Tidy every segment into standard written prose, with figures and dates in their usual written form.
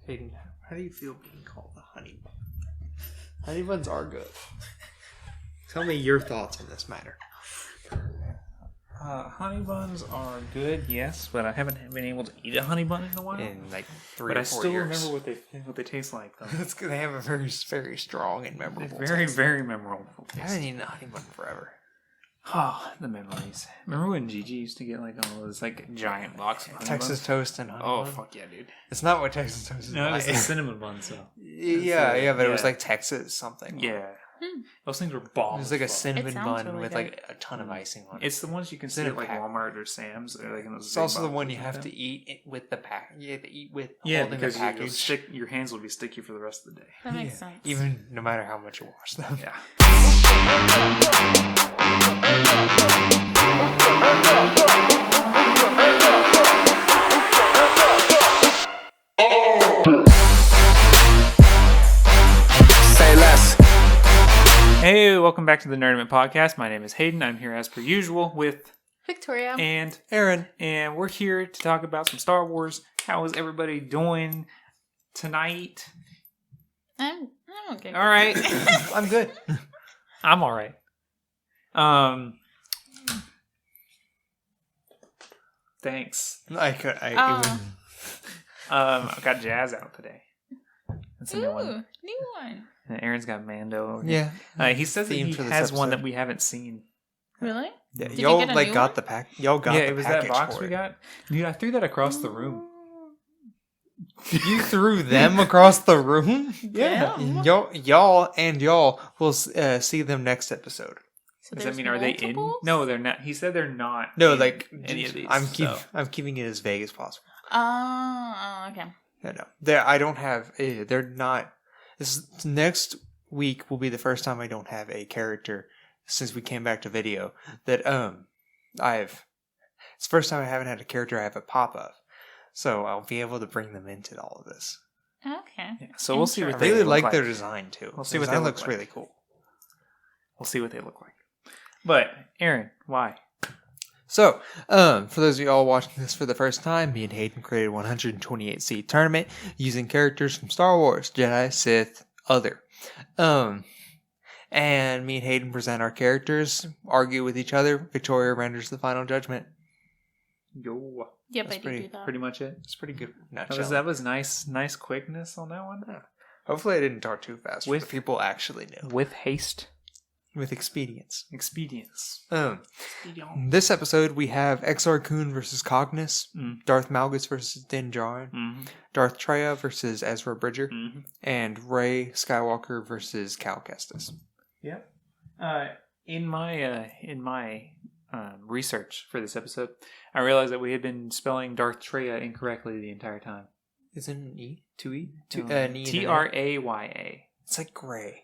Hayden, how do you feel being called a honey bun? Honey buns are good. Tell me your thoughts on this matter. Honey buns are good, yes, but I haven't been able to eat a honey bun in a while. In like 3 but or 4 I still years. remember what they taste like, though. It's good. They have a very, very strong and memorable Very, taste. very memorable I taste. haven't eaten a honey bun forever. Oh, the memories. Remember when Gigi used to get like all those like giant box of honey Texas buns? toast and honey bun. Fuck yeah, dude. It's not what Texas toast is No, like. it's the cinnamon bun, so. Yeah, but it was like Texas something. Yeah. Those things were bombs. It was like a cinnamon bun really with good. like a ton of icing on it. It's the ones you can see at like Walmart or Sam's. Or like in those It's big also the boxes one you like have that. to eat with the pack. You have to eat with holding because the package. your hands will be sticky for the rest of the day. That makes sense. Even no matter how much you wash them. Yeah. Say less. Hey, welcome back to the Nerdament Podcast. My name is Hayden. I'm here as per usual with Victoria. and Aaron. and we're here to talk about some Star Wars. How is everybody doing tonight? I'm okay. All right. I'm good. I'm all right. Thanks. Oh. I got Jazz out today. That's a new one. New one. And Aaron's got Mando. Yeah. He says that Theme he for this has one episode. that we haven't seen. Really? Yeah, Did y'all you get a like new got one? the pack. Y'all got Yeah, the it was that package box for we it. got. Dude, I threw that across the room. You threw them across the room. Yeah. Y'all will see them next episode. So Does that there's mean are they in? multiples? No, they're not. He said they're not. No, in like any of these. I'm keeping it as vague as possible. Oh, okay. No. I don't have. They're not. This next week will be the first time I don't have a character since we came back to video that I've. It's the first time I haven't had a character I have a pop of, so I'll be able to bring them into all of this. Okay. Yeah, so we'll see what I they really look like their design too. We'll see The what they design look looks like. really cool. We'll see what they look like. But Aaron, why? So, for those of y'all watching this for the first time, me and Hayden created a 128 seed tournament using characters from Star Wars, Jedi, Sith, other. And me and Hayden present our characters, argue with each other. Victoria renders the final judgment. Yo, Yep, That's I did do that. pretty much it. It's pretty good. That was nice quickness on that one. Hopefully I didn't talk too fast With- with people actually knew. With haste, With expedience. expedience. This episode we have Exar Kun versus Cognus, Mm. Darth Malgus versus Djarin, Mm-hmm. Darth Traya versus Ezra Bridger, Mm-hmm. and Rey Skywalker versus Cal Kestis. Yep. In my research for this episode, I realized that we had been spelling Darth Traya incorrectly the entire time. Is it an E? 2E? Traya. It's like gray.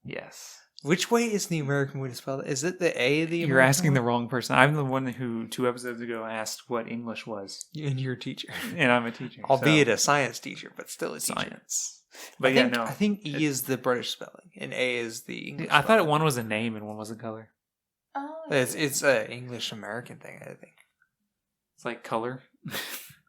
Yes. Which way is the American way to spell it? Is it the A, the American You're asking the way? wrong person. I'm the one who 2 episodes ago asked what English was, And you're a teacher. and I'm a teacher. Albeit a science teacher, but still a teacher. science. But yeah, no. I think E is the British spelling, and A is the English I thought spelling. one was a name and one was a color. Oh. It's an English-American thing, I think. It's like color.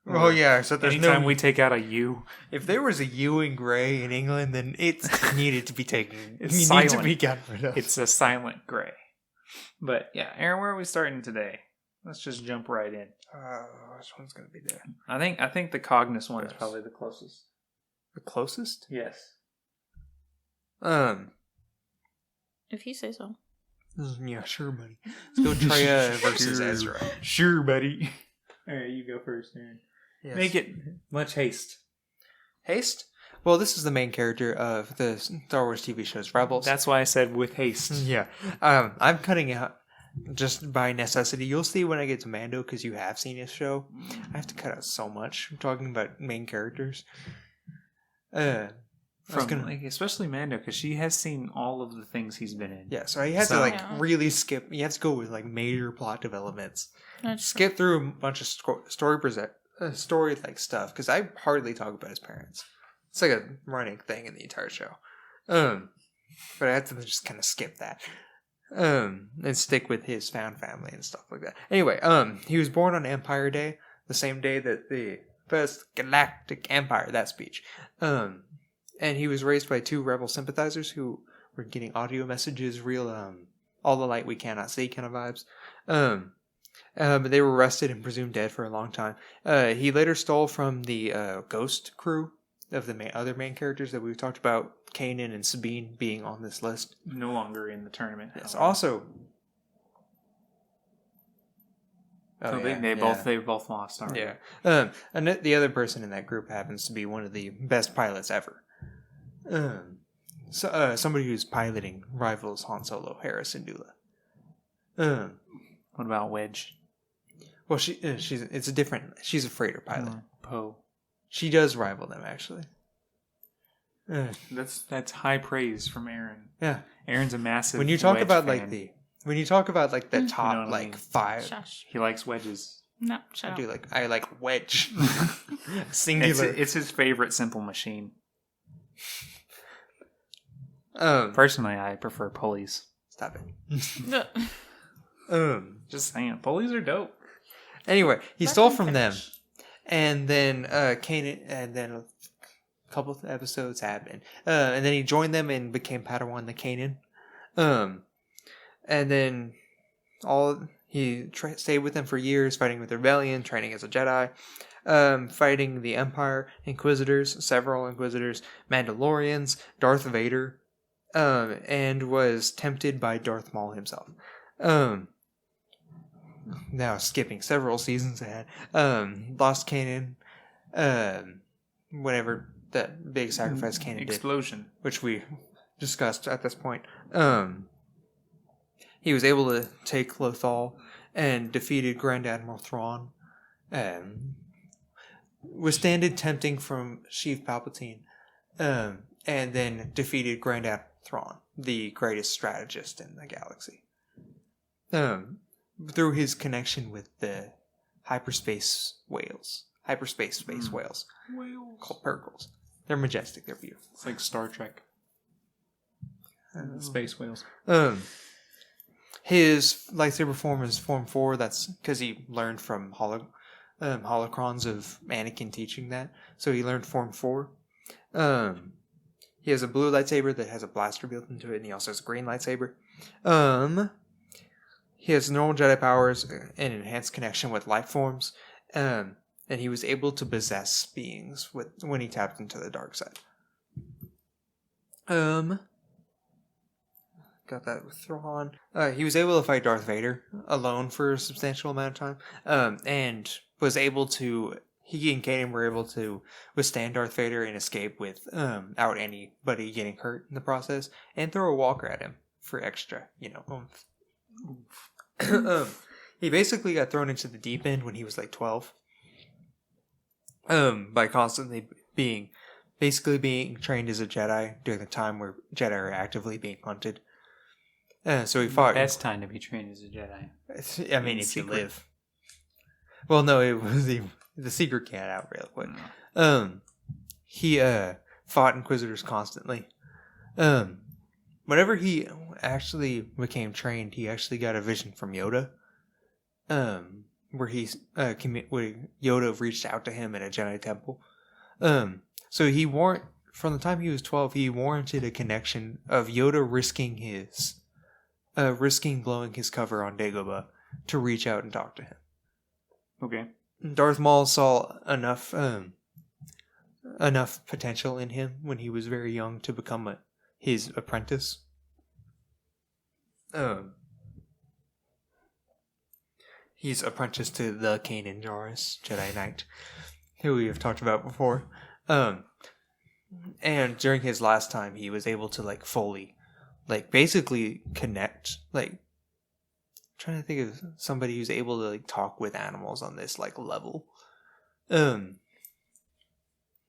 Oh yeah, so there's Anytime no... we take out a U, If there was a U in gray in England, then it needed to be taken. It's It needs silent. to be gotten rid of. it's a silent gray. But yeah, Aaron, where are we starting today? Let's just jump right in. Which one's gonna be there? I think the Cognus one is Yes. probably the closest. The closest? Yes. If you say so. Yeah, sure, buddy. Let's go Traya versus Sure. Ezra. Sure, buddy. All right, you go first, Aaron. Yes. Make it much haste. Haste. Well, this is the main character of the Star Wars TV shows Rebels. That's why I said with haste. Yeah. I'm cutting out just by necessity. You'll see when I get to Mando because you have seen his show. I have to cut out so much. I'm talking about main characters. Especially Mando, because she has seen all of the things he's been in. Yeah, so I had So- to Yeah. really skip. You have to go with major plot developments. That's Skip through a bunch of story like stuff because I hardly talk about his parents. It's like a running thing in the entire show. But I had to just kind of skip that. And stick with his found family and stuff like that. Anyway, he was born on Empire Day, the same day that the First Galactic Empire, that speech. And he was raised by 2 rebel sympathizers who were getting audio messages, real, all the light we cannot see kind of vibes. But they were arrested and presumed dead for a long time. He later stole from the Ghost crew of the other main characters that we've talked about, Kanan and Sabine being on this list. No longer in the tournament. Yes. Also, they both lost already. Yeah. And the other person in that group happens to be one of the best pilots ever. Somebody who's piloting rivals Han Solo, Hera Syndulla. What about Wedge? Well, she's a freighter pilot. Poe. She does rival them, actually. That's high praise from Aaron. Yeah, Aaron's a massive. When you talk Wedge about fan. the top You know what I mean? 5, Shush. He likes wedges. No, shut up. I like Wedge. Singular. It's his favorite simple machine. Um, Personally, I prefer pulleys. Stop it. Just saying, pulleys are dope. Anyway, he Let stole them from them, finish. and then Kanan, and then a couple of episodes happened, and then he joined them and became Padawan the Kanan. And then he stayed with them for years, fighting with the rebellion, training as a Jedi, fighting the Empire, Inquisitors, several Inquisitors, Mandalorians, Darth Vader, and was tempted by Darth Maul himself. Now skipping several seasons ahead, lost Kanan, whenever that big sacrifice Kanan did, Explosion. which we discussed at this point. He was able to take Lothal and defeated Grand Admiral Thrawn, withstanded tempting from Sheev Palpatine, and then defeated Grand Admiral Thrawn, the greatest strategist in the galaxy. Through his connection with the hyperspace whales, space whales, called Purgles. They're majestic. They're beautiful. It's like Star Trek. Space whales. His lightsaber form is Form 4. That's because he learned from holocrons of Anakin teaching that. So he learned Form 4. He has a blue lightsaber that has a blaster built into it, and he also has a green lightsaber. He has normal Jedi powers and enhanced connection with life forms, and he was able to possess beings when he tapped into the dark side. Got that with Thrawn. He was able to fight Darth Vader alone for a substantial amount of time, and was able to. He and Kanan were able to withstand Darth Vader and escape without anybody getting hurt in the process, and throw a walker at him for extra, oomph. He basically got thrown into the deep end when he was like 12. By constantly being trained as a Jedi during the time where Jedi are actively being hunted. So he fought. The best time to be trained as a Jedi. I mean, if you live. Well, no, it was the secret cat out real quick. He fought Inquisitors constantly. Whenever he actually became trained, he actually got a vision from Yoda. Where Yoda reached out to him in a Jedi temple. So from the time he was 12, he warranted a connection of Yoda risking blowing his cover on Dagobah to reach out and talk to him. Okay. Darth Maul saw enough potential in him when he was very young to become his apprentice. He's apprenticed to the Kanan Jarrus, Jedi Knight, who we have talked about before. And during his last time, he was able to fully, basically connect. Trying to think of somebody who's able to talk with animals on this level.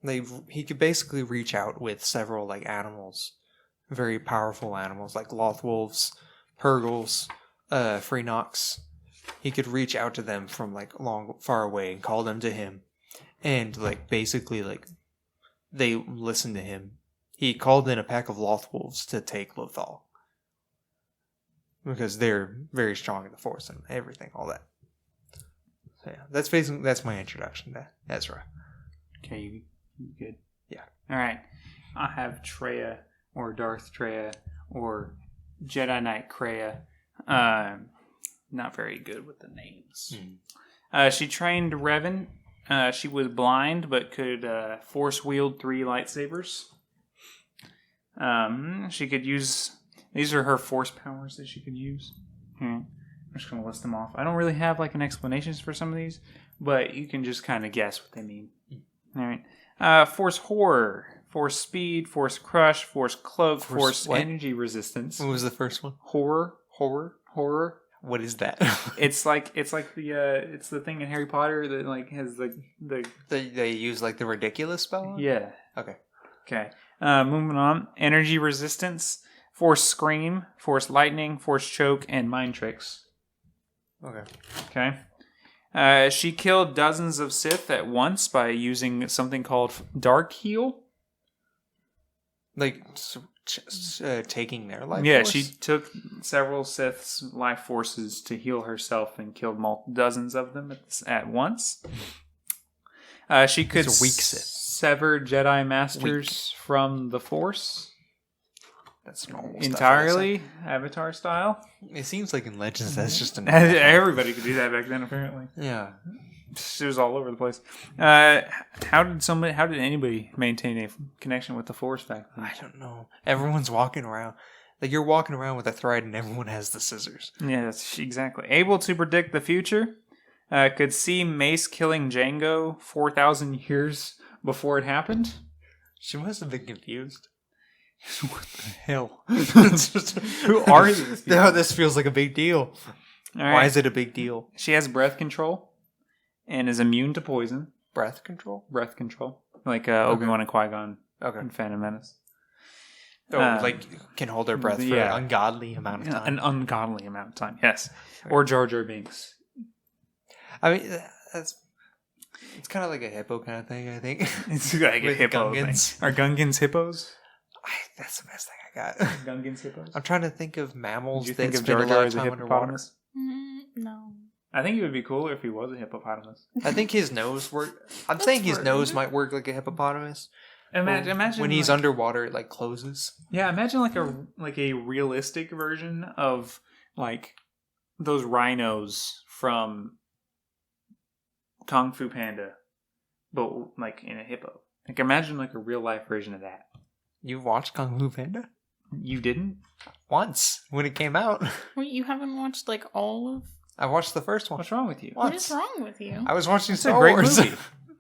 He could basically reach out with several animals, very powerful animals like Lothwolves, Purgles, Freenox. He could reach out to them from far away and call them to him, and basically they listened to him. He called in a pack of Lothwolves to take Lothal because they're very strong in the Force and everything, all that. So yeah, that's my introduction to Ezra. Okay, you good? Yeah. All right. I have Traya or Darth Traya or Jedi Knight Kreia. Not very good with the names. She trained Revan. She was blind but could force wield 3 lightsabers. She could use... These are her force powers that she could use. I'm just going to list them off. I don't really have like an explanation for some of these, but you can just kind of guess what they mean. All right. Force horror, force speed, force crush, force cloak, force energy resistance. What was the first one? Horror. What is that? It's the thing in Harry Potter that like has the They use like the ridiculous spell on? yeah. Okay. Moving on. Energy resistance, force scream, force lightning, force choke, and mind tricks. Okay. She killed dozens of Sith at once by using something called Dark Heal. Like taking their life Yeah, force? she took several Sith's life forces to heal herself and killed dozens of them at once. She could It's a weak Sith. sever Jedi Masters from the Force. That's normal Entirely, Avatar style. It seems like in Legends that's just a Everybody could do that back then, apparently. Yeah. It was all over the place. How did anybody maintain a connection with the Force back then? I don't know. Everyone's walking around. Like you're walking around with a thread and everyone has the scissors. Yeah, that's exactly. Able to predict the future. Could see Mace killing Jango 4,000 years before it happened. She must have been confused. What the hell? Who are these people? No, this feels like a big deal. All right. Why is it a big deal? She has breath control and is immune to poison. Breath control? Breath control. Like Obi-Wan and Qui-Gon in Phantom Menace. Oh, like can hold her breath for an ungodly amount of time. An ungodly amount of time, yes. Right. Or Jar Jar Binks. I mean, it's kind of like a hippo kind of thing, I think. It's like a hippo Gungans. thing. Are Gungans hippos? That's the best thing I got. Gungans hippos? I'm trying to think of mammals. Did you that think of spend Jar a Jar lot of as a time hippopotamus? No. I think it would be cooler if he was a hippopotamus. I think his nose worked. I'm saying his nose might work like a hippopotamus. Imagine when he's underwater, it like closes. Yeah, imagine like a realistic version of like those rhinos from Kung Fu Panda, but like in a hippo. Like imagine like a real life version of that. You watched Kung Fu Panda? You didn't? Once when it came out. Wait, you haven't watched like all of? I watched the first one. What's wrong with you? What is wrong with you? I was watching It's Star a great Wars. movie.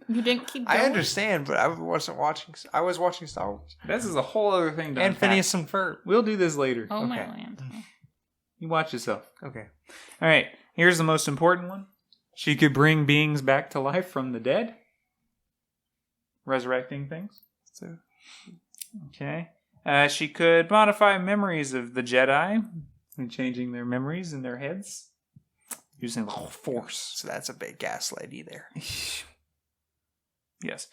You didn't keep going? I understand, but I wasn't watching. I was watching Star Wars. This is a whole other thing to And unpack. Phineas and Ferb. We'll do this later. Oh my Okay. land. You watch yourself. Okay. All right. Here's the most important one. She could bring beings back to life from the dead. Resurrecting things. So, Okay. She could modify memories of the Jedi, and changing their memories in their heads using the Force. so that's a big gas lady there. Yes.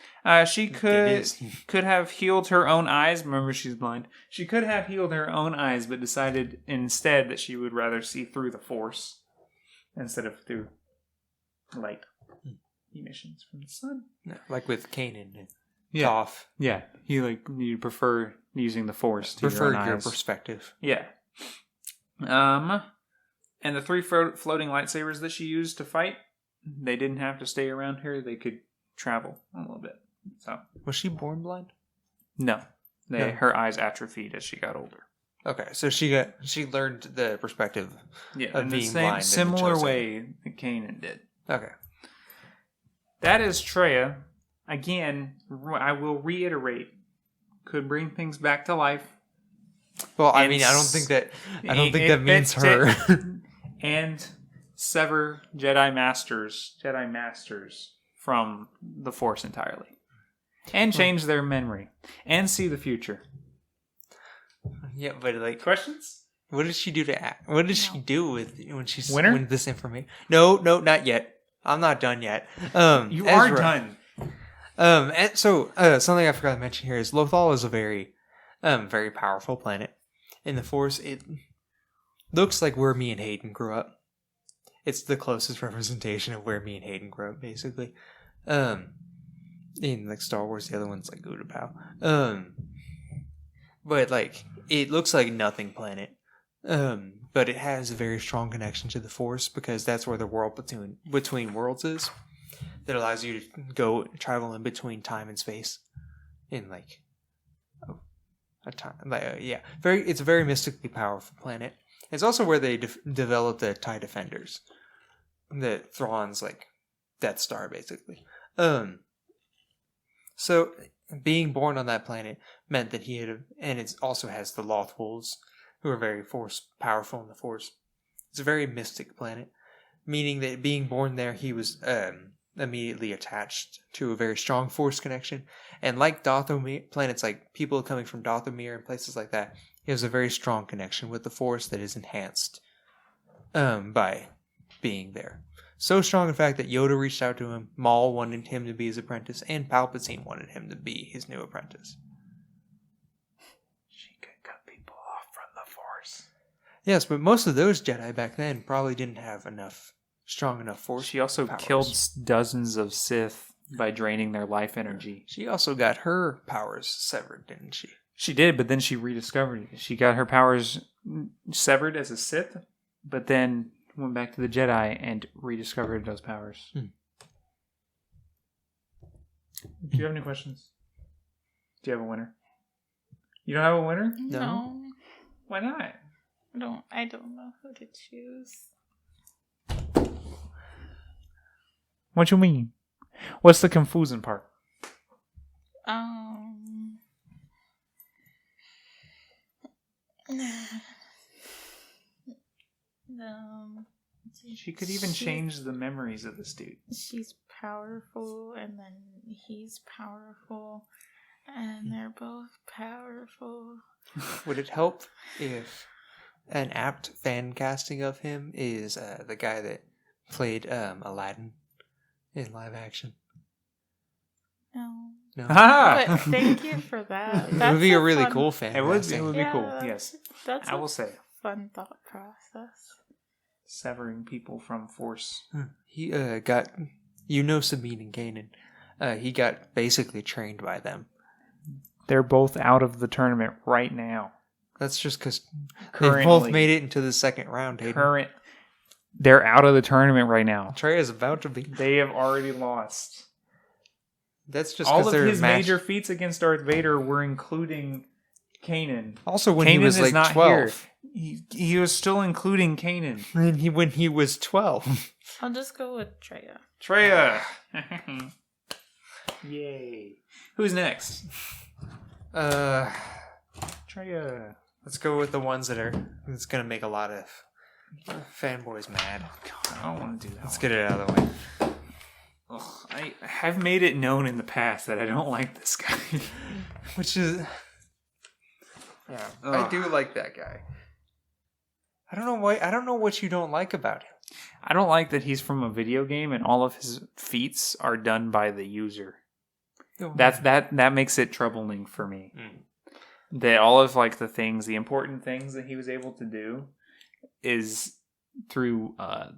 She could have healed her own eyes. Remember, she's blind. She could have healed her own eyes, but decided instead that she would rather see through the Force instead of through light emissions from the sun. Like with Kanan and Yeah. Toph. Yeah. You prefer using the Force to Prefer your own your eyes. perspective. Yeah. And the 3 floating lightsabers that she used to fight, they didn't have to stay around here. They could travel a little bit. So Was she born blind? no, No. her eyes atrophied as she got older. Okay, so she learned the perspective Yeah, of in the being same blind. similar way that Kanan did. Okay. That is Traya. Again, I will reiterate, could bring things back to life. Well, I And mean, I don't think that means her. And sever Jedi Masters from the Force entirely. And change their memory. And see the future. Yeah, but like, Questions? what did she do what did she do with Winner? when this information? No, not yet. I'm not done yet. You are done. And so something I forgot to mention here is Lothal is a very powerful planet. In the Force, it looks like where me and Hayden grew up. It's the closest representation of where me and Hayden grew up, basically. In like Star Wars, the other one's like Utapau. But like it looks like nothing planet. But it has a very strong connection to the Force because that's where the world between worlds is. That allows you to go travel in between time and space, in like a time. It's a very mystically powerful planet. It's also where they developed the TIE Defenders, the Thrawn's like Death Star, basically. So being born on that planet meant that he had, and it also has the Loth Wolves, who are very powerful in the Force. It's a very mystic planet, meaning that being born there, he was immediately attached to a very strong Force connection. And like Dathomir, planets like people coming from Dathomir and places like that, he has a very strong connection with the Force that is enhanced by being there. So strong, in fact, that Yoda reached out to him, Maul wanted him to be his apprentice, and Palpatine wanted him to be his new apprentice. She could cut people off from the Force. Yes, but most of those Jedi back then probably didn't have strong enough Force. She also powers. killed dozens of Sith by draining their life energy. She also got her powers severed, didn't she? She did, but then she rediscovered it. She got her powers severed as a Sith, but then went back to the Jedi and rediscovered those powers. Do you have any questions? Do you have a winner? You don't have a winner? No. Why not? I don't know who to choose. What you mean? What's the confusing part? She could even change the memories of this dude. She's powerful, and then he's powerful, and they're both powerful. Would it help if an apt fan casting of him is the guy that played Aladdin in live action? No. Ah! But thank you for that. It would be a really cool fan. It would casting. be cool. Yes, That's I will say fun thought process. severing people from Force. He got Sabine and Kanan. He got basically trained by them. They're both out of the tournament right now. That's just because they both made it into the second round. They're out of the tournament right now. Traya is about to be. They have already lost. That's just all of his major feats against Darth Vader were including Kanan. Also, when he was like 12, he was still including Kanan. And when he was 12, I'll just go with Traya. Traya. Yay! Who's next? Traya. Let's go with the ones that are. It's gonna make a lot of fanboys mad. God, I don't want to do that. Let's get it out of the way. Ugh, I have made it known in the past that I don't like this guy. Which is... Yeah, I do like that guy. I don't know why. I don't know what you don't like about him. I don't like that he's from a video game and all of his feats are done by the user. That makes it troubling for me. That all of like the important things that he was able to do is through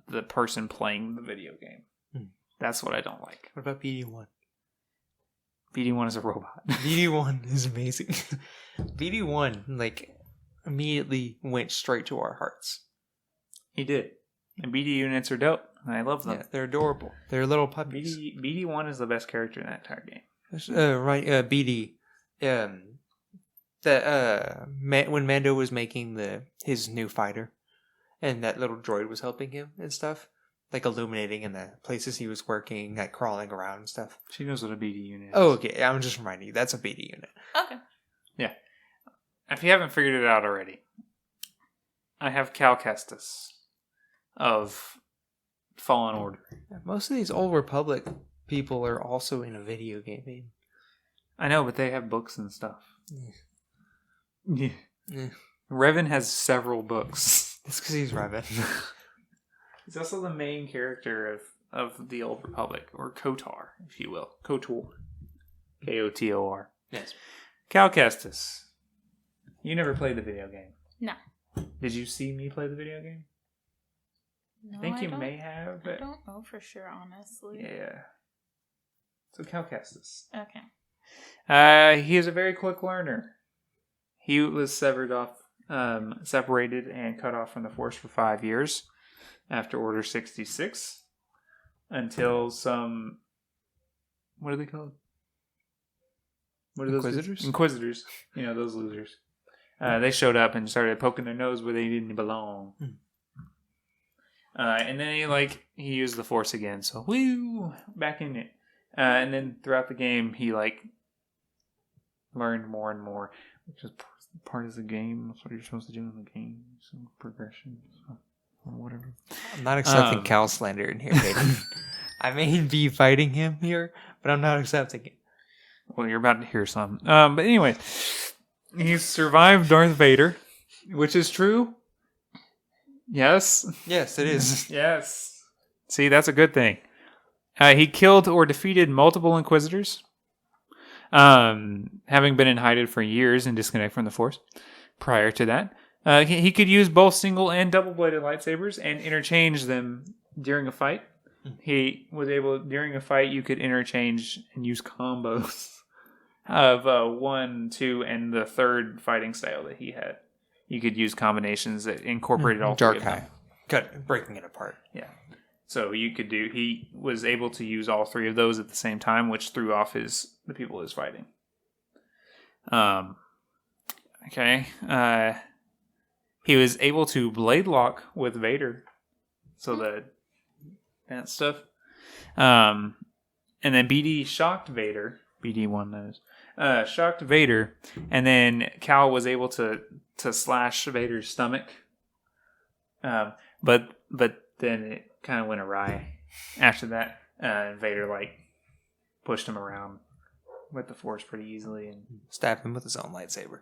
the person playing the video game. That's what I don't like. What about BD1? BD1 is a robot. BD1 is amazing. BD1 like immediately went straight to our hearts. He did. And BD units are dope. And I love them. Yeah, they're adorable. They're little puppies. BD1 is the best character in that entire game. BD. When Mando was making his new fighter, and that little droid was helping him and stuff, like illuminating in the places he was working, like crawling around and stuff. She knows what a BD unit is. Oh, okay. I'm just reminding you, that's a BD unit. Okay. Yeah. If you haven't figured it out already, I have Cal Kestis of Fallen Order. Most of these Old Republic people are also in a video game. I know, but they have books and stuff. Yeah. Revan has several books. It's because he's Revan. He's also the main character of the Old Republic, or KOTOR, if you will. KOTOR. KOTOR. Yes. Cal Kestis. You never played the video game. No. Did you see me play the video game? No, I think you may have. But I don't know for sure, honestly. Yeah. So Cal Kestis. Okay. He is a very quick learner. He was separated and cut off from the Force for 5 years after Order 66 until some... What are they called? What are those? Inquisitors? Inquisitors. You know, those losers. They showed up and started poking their nose where they didn't belong. And then he used the Force again. So, woo! Back in it. And then throughout the game, he learned more and more, which is part of the game. That's what you're supposed to do in the game. Some progression, or whatever. I'm not accepting Cal slander in here, Hayden. I may be fighting him here, but I'm not accepting it. Well, you're about to hear some. But anyway, he survived Darth Vader, which is true. Yes. Yes, it is. Yes. See, that's a good thing. He killed or defeated multiple Inquisitors, having been in hiding for years and disconnected from the Force. Prior to that, he could use both single and double-bladed lightsabers and interchange them during a fight. He was able, during a fight, you could interchange and use combos of 1, 2, and the third fighting style that he had. You could use combinations that incorporated all three Dark of them. High. Breaking it apart. Yeah. So he was able to use all three of those at the same time, which threw off the people he was fighting. Okay. He was able to blade lock with Vader. So that stuff. And then BD shocked Vader. BD1, that is. Shocked Vader. And then Cal was able to slash Vader's stomach. But then it kind of went awry after that. And Vader, pushed him around with the Force pretty easily. And Stab him with his own lightsaber.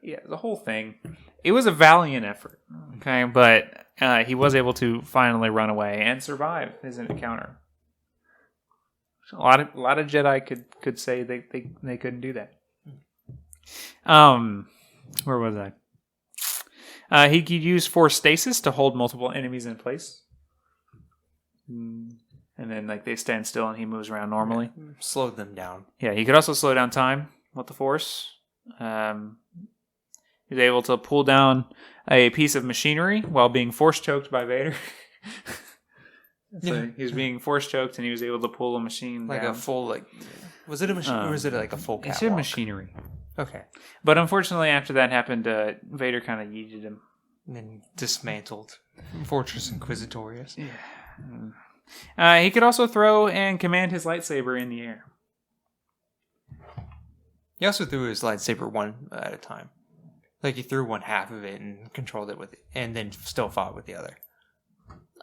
Yeah, the whole thing. It was a valiant effort. Okay, but he was able to finally run away and survive his encounter. A lot of Jedi could say they couldn't do that. Where was I? He could use Force stasis to hold multiple enemies in place. And then they stand still and he moves around normally. Slowed them down. Yeah, he could also slow down time with the Force. He was able to pull down a piece of machinery while being Force choked by Vader. So he was being Force choked and he was able to pull a machine down. A full, was it a machine or was it a full catwalk? It's a machinery. Okay. But unfortunately, after that happened, Vader kind of yeeted him. And then dismantled Fortress Inquisitorius. Yeah. He could also throw and command his lightsaber in the air. He also threw his lightsaber one at a time. He threw one half of it and controlled it with it, and then still fought with the other.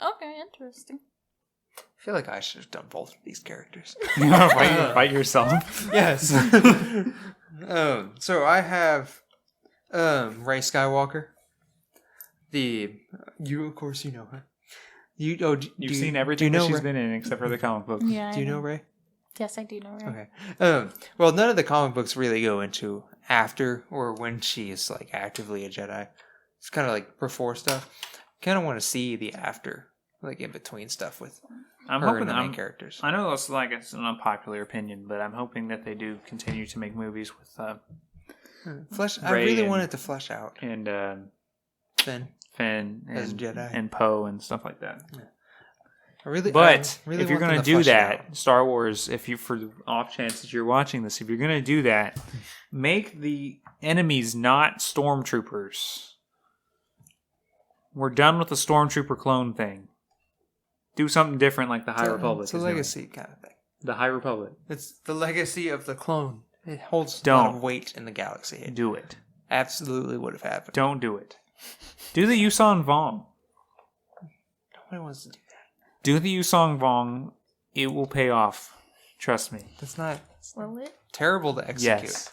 Okay, interesting. I feel like I should have done both of these characters. Fight yourself. Yes. So I have Rey Skywalker. Of course you know her. You've seen everything that she's been in except for the comic book. Yeah. Do you know Rey? Yes, I do know Rey. Okay. Well, none of the comic books really go into after or when she is actively a Jedi. It's kind of before stuff. Kind of want to see the after, in between stuff with her and the main characters. I know that's it's an unpopular opinion, but I'm hoping that they do continue to make movies with I really wanted to flesh out and Finn as a Jedi and Poe and stuff like that. Yeah. If you're going to do that, Star Wars, for the off chance that you're watching this, if you're going to do that, make the enemies not stormtroopers. We're done with the stormtrooper clone thing. Do something different like the High Republic. It's a legacy kind of thing. The High Republic. It's the legacy of the clone. It holds a lot of weight in the galaxy. Do it. Absolutely would have happened. Don't do it. Do the Yusong Vong. Nobody wants to do that. Do the Yusong Vong. It will pay off. Trust me. That's not Will it? terrible to execute. Yes.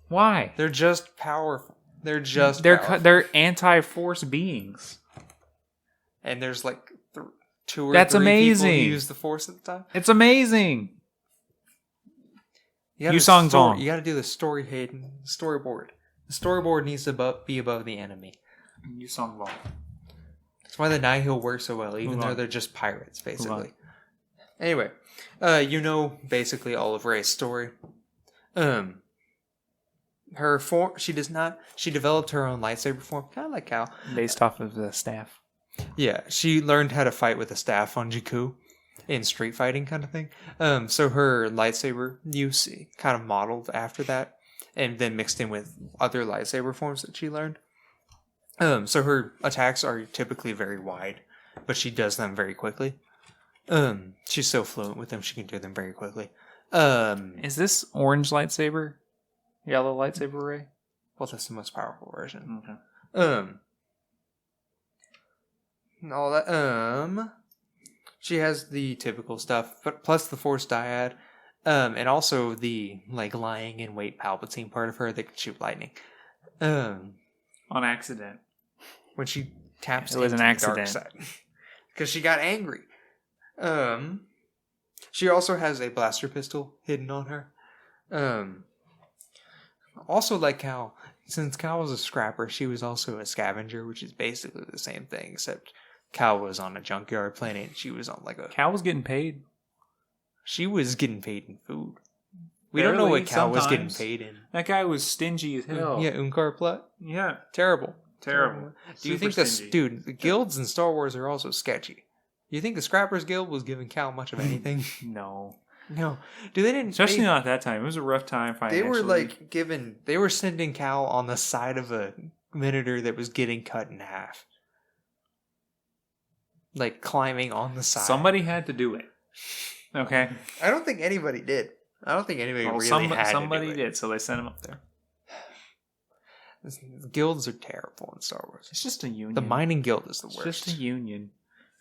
Why? They're just powerful. Powerful. They're anti-force beings. And there's 2 or That's 3 amazing. people who use the Force at the time. It's amazing. Yusong Vong. You got to do the storyboard. The storyboard needs to be above the enemy. Yusong Vong. That's why the Nihil works so well, even though they're just pirates, basically. Anyway, basically all of Rey's story. Her form, she developed her own lightsaber form, kind of like Cal. Based off of the staff. Yeah, she learned how to fight with a staff on Jakku in street fighting kind of thing. So her lightsaber use kind of modeled after that, and then mixed in with other lightsaber forms that she learned. So her attacks are typically very wide, but she does them very quickly. She's so fluent with them, she can do them very quickly. Is this orange lightsaber? Yellow lightsaber Rey? Well, that's the most powerful version. Okay. All that. She has the typical stuff, but plus the Force dyad, and also the lying in wait Palpatine part of her that can shoot lightning. On accident. When she taps it was into an the accident. dark side, because she got angry. She also has a blaster pistol hidden on her. Also, like Cal, since Cal was a scrapper, she was also a scavenger, which is basically the same thing, except Cal was on a junkyard planet and she was on Cal was getting paid. She was getting paid in food. We don't know what Cal was getting paid in. That guy was stingy as hell. Yeah, Unkar Plutt. Yeah. Terrible. Do you think the guilds in Star Wars are also sketchy? Do you think the Scrappers Guild was giving Cal much of anything? No. No. They didn't. Especially not at that time. It was a rough time financially. They were sending Cal on the side of a Minotaur that was getting cut in half. Climbing on the side. Somebody had to do it. Okay? I don't think anybody did. I don't think anybody really had somebody to do it. did, so they sent him up there. Guilds are terrible in Star Wars. It's just a union. The mining guild is the worst. It's just a union.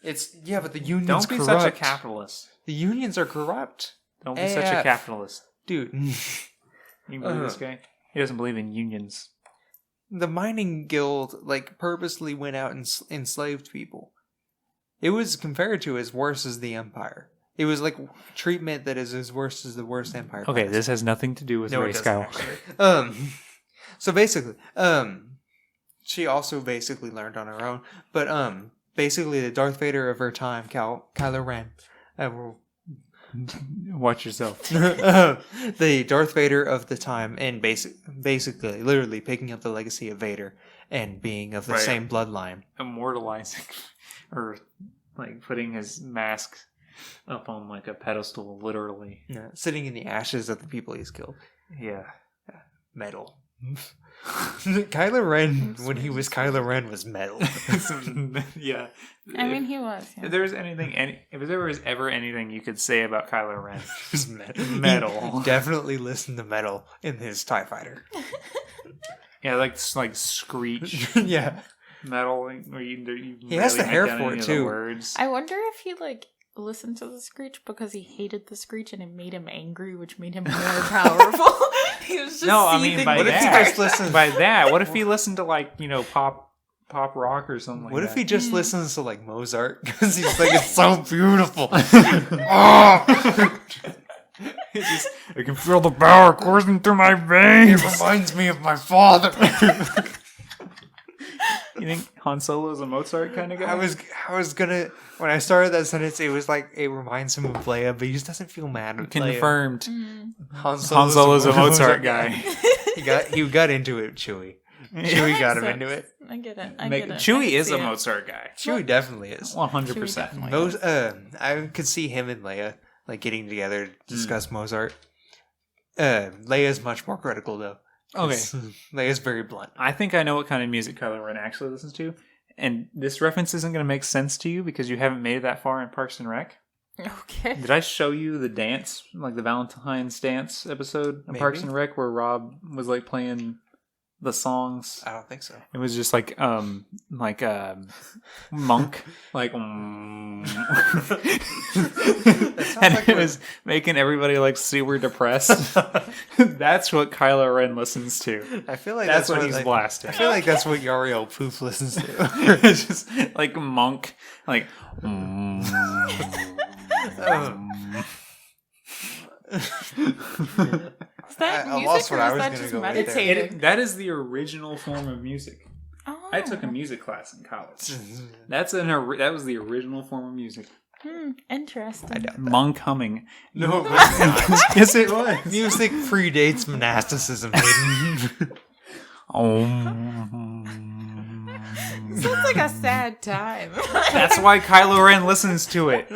But the unions Don't be corrupt. such a capitalist. The unions are corrupt. Don't be such a capitalist. Dude. You believe this guy? He doesn't believe in unions. The mining guild, purposely went out and enslaved people. It was compared to as worse as the Empire. It was treatment that is as worse as the worst Empire. Okay, this has nothing to do with Rey Skywalker. So basically, she also basically learned on her own. But basically, the Darth Vader of her time, Kylo Ren, watch yourself. The Darth Vader of the time, and basically, literally picking up the legacy of Vader and being of the same bloodline, immortalizing, or putting his mask up on a pedestal, literally. Yeah, sitting in the ashes of the people he's killed. Yeah. Metal. Kylo Ren, when he was Kylo Ren, was metal. Yeah. I mean, he was. Yeah. If there was ever anything you could say about Kylo Ren, it was metal. Metal. He definitely listened to metal in his TIE Fighter. Yeah, Screech. Yeah. Metal. Where you he has the hair for it, too. I wonder if he, listened to the Screech because he hated the Screech and it made him angry, which made him more powerful. He was just what if he listened to pop rock or something what like if that? he just listens to Mozart because he's it's so beautiful. Oh! I can feel the power coursing through my veins. It reminds me of my father. You think Han Solo is a Mozart kind of guy? I was gonna, when I started that sentence, it was it reminds him of Leia, but he just doesn't feel mad at Confirmed. Mm. Han Solo's a Mozart guy. he got into it, Chewie. Chewie got him into it. I get it. Chewie is a Mozart guy. Chewie definitely is. 100%. I could see him and Leia getting together to discuss Mozart. Leia's much more critical though. Okay. Leia's very blunt. I think I know what kind of music Kylo Ren actually listens to. And this reference isn't going to make sense to you because you haven't made it that far in Parks and Rec. Okay. Did I show you the dance, the Valentine's dance episode in Parks and Rec where Rob was playing the songs? I don't think so. It was just monk, and it was making everybody super depressed. That's what Kylo Ren listens to. I feel like that's what he's blasting. I feel like that's what Yariel Poof listens to. It's just monk, Is that I music lost or what I is was that gonna just go with meditating? That is the original form of music. Oh. I took a music class in college. That was the original form of music. Interesting. I doubt that. Monk humming. No, but it's not. Yes, it was. Music predates monasticism. Hayden. Sounds like a sad time. That's why Kylo Ren listens to it.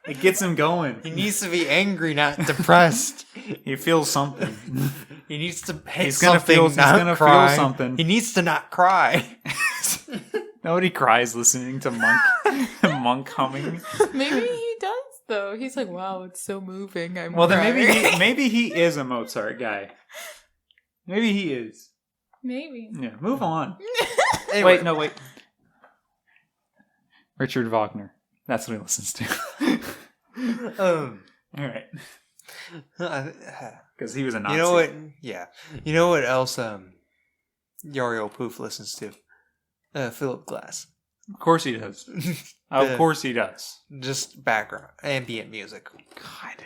It gets him going. He needs to be angry, not depressed. He feels something. He needs to hate He's gonna something, feel- he's not gonna feel cry. something. He needs to not cry. Nobody cries listening to monk humming. Maybe he does though. He's like, wow, it's so moving. Well, then crying." maybe he is a Mozart guy. Maybe he is. Maybe. Yeah. Move on. Anyway, Wait. Richard Wagner. That's what he listens to. All right. Because he was a Nazi. You know what? Yeah. You know what else? Yariel Poof listens to Philip Glass. Of course he does. Of course he does. Just background ambient music. God.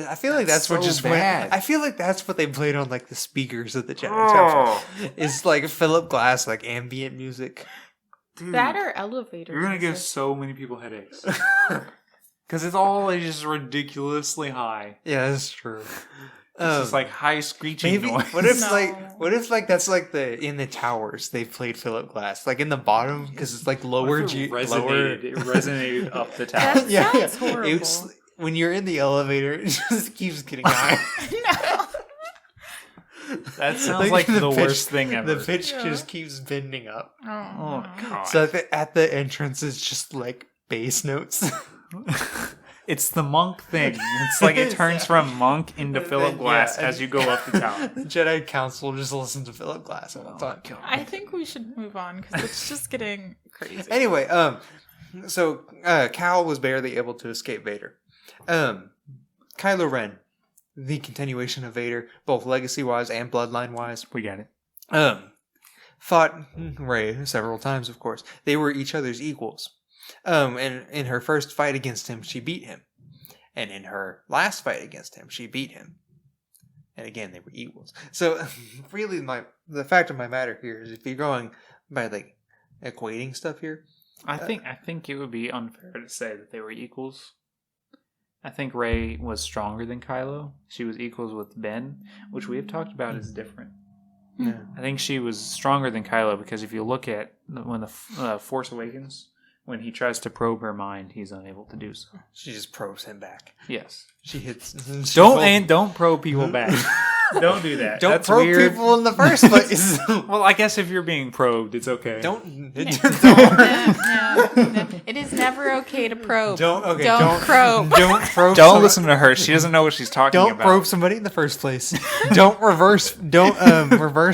I feel like that's what so just bad. went. I feel like that's what they played on like the speakers of the Jedi Temple. It's like Philip Glass, like ambient music. Dude, That or elevator. you're gonna give music. so many people headaches. Because it's all just ridiculously high. Yeah, that's true. It's just like high screeching Maybe noise. what if No. that's like the in the towers they played Philip Glass like in the bottom because it's like lower What if G it lower. resonated? It resonated up the tower. That sounds horrible. It's, when you're in the elevator, it just keeps getting higher. No. That sounds like the worst thing ever. The pitch Yeah. just keeps bending up. Oh god. So at the entrance, it's just like bass notes. It's the monk thing. It's like it turns from monk into Philip Glass Yeah. as you go up the tower. The Jedi Council just listens to Philip Glass all the time. I think we should move on because it's just getting crazy. Anyway, so Cal was barely able to escape Vader. Kylo Ren, the continuation of Vader, both legacy-wise and bloodline-wise, We got it. fought Rey several times, of course. They were each other's equals. And in her first fight against him, she beat him. And in her last fight against him, she beat him. And again, they were equals. So, really, the fact of my matter here is if you're going by, like, equating stuff here, I think it would be unfair to say that they were equals. I think Rey was stronger than Kylo. She was equals with Ben, which we have talked about is different. yeah. I think she was stronger than Kylo because if you look at when the Force Awakens, when he tries to probe her mind, he's unable to do so. She just probes him back. Yes. She hits. Don't probe people back. Don't do that. Don't That's probe weird. people in the first place. Well, I guess if you're being probed, it's okay. Don't. No, it is never okay to probe. Don't probe. Don't probe. Don't listen to her. She doesn't know what she's talking Don't about. probe somebody in the first place. Don't reverse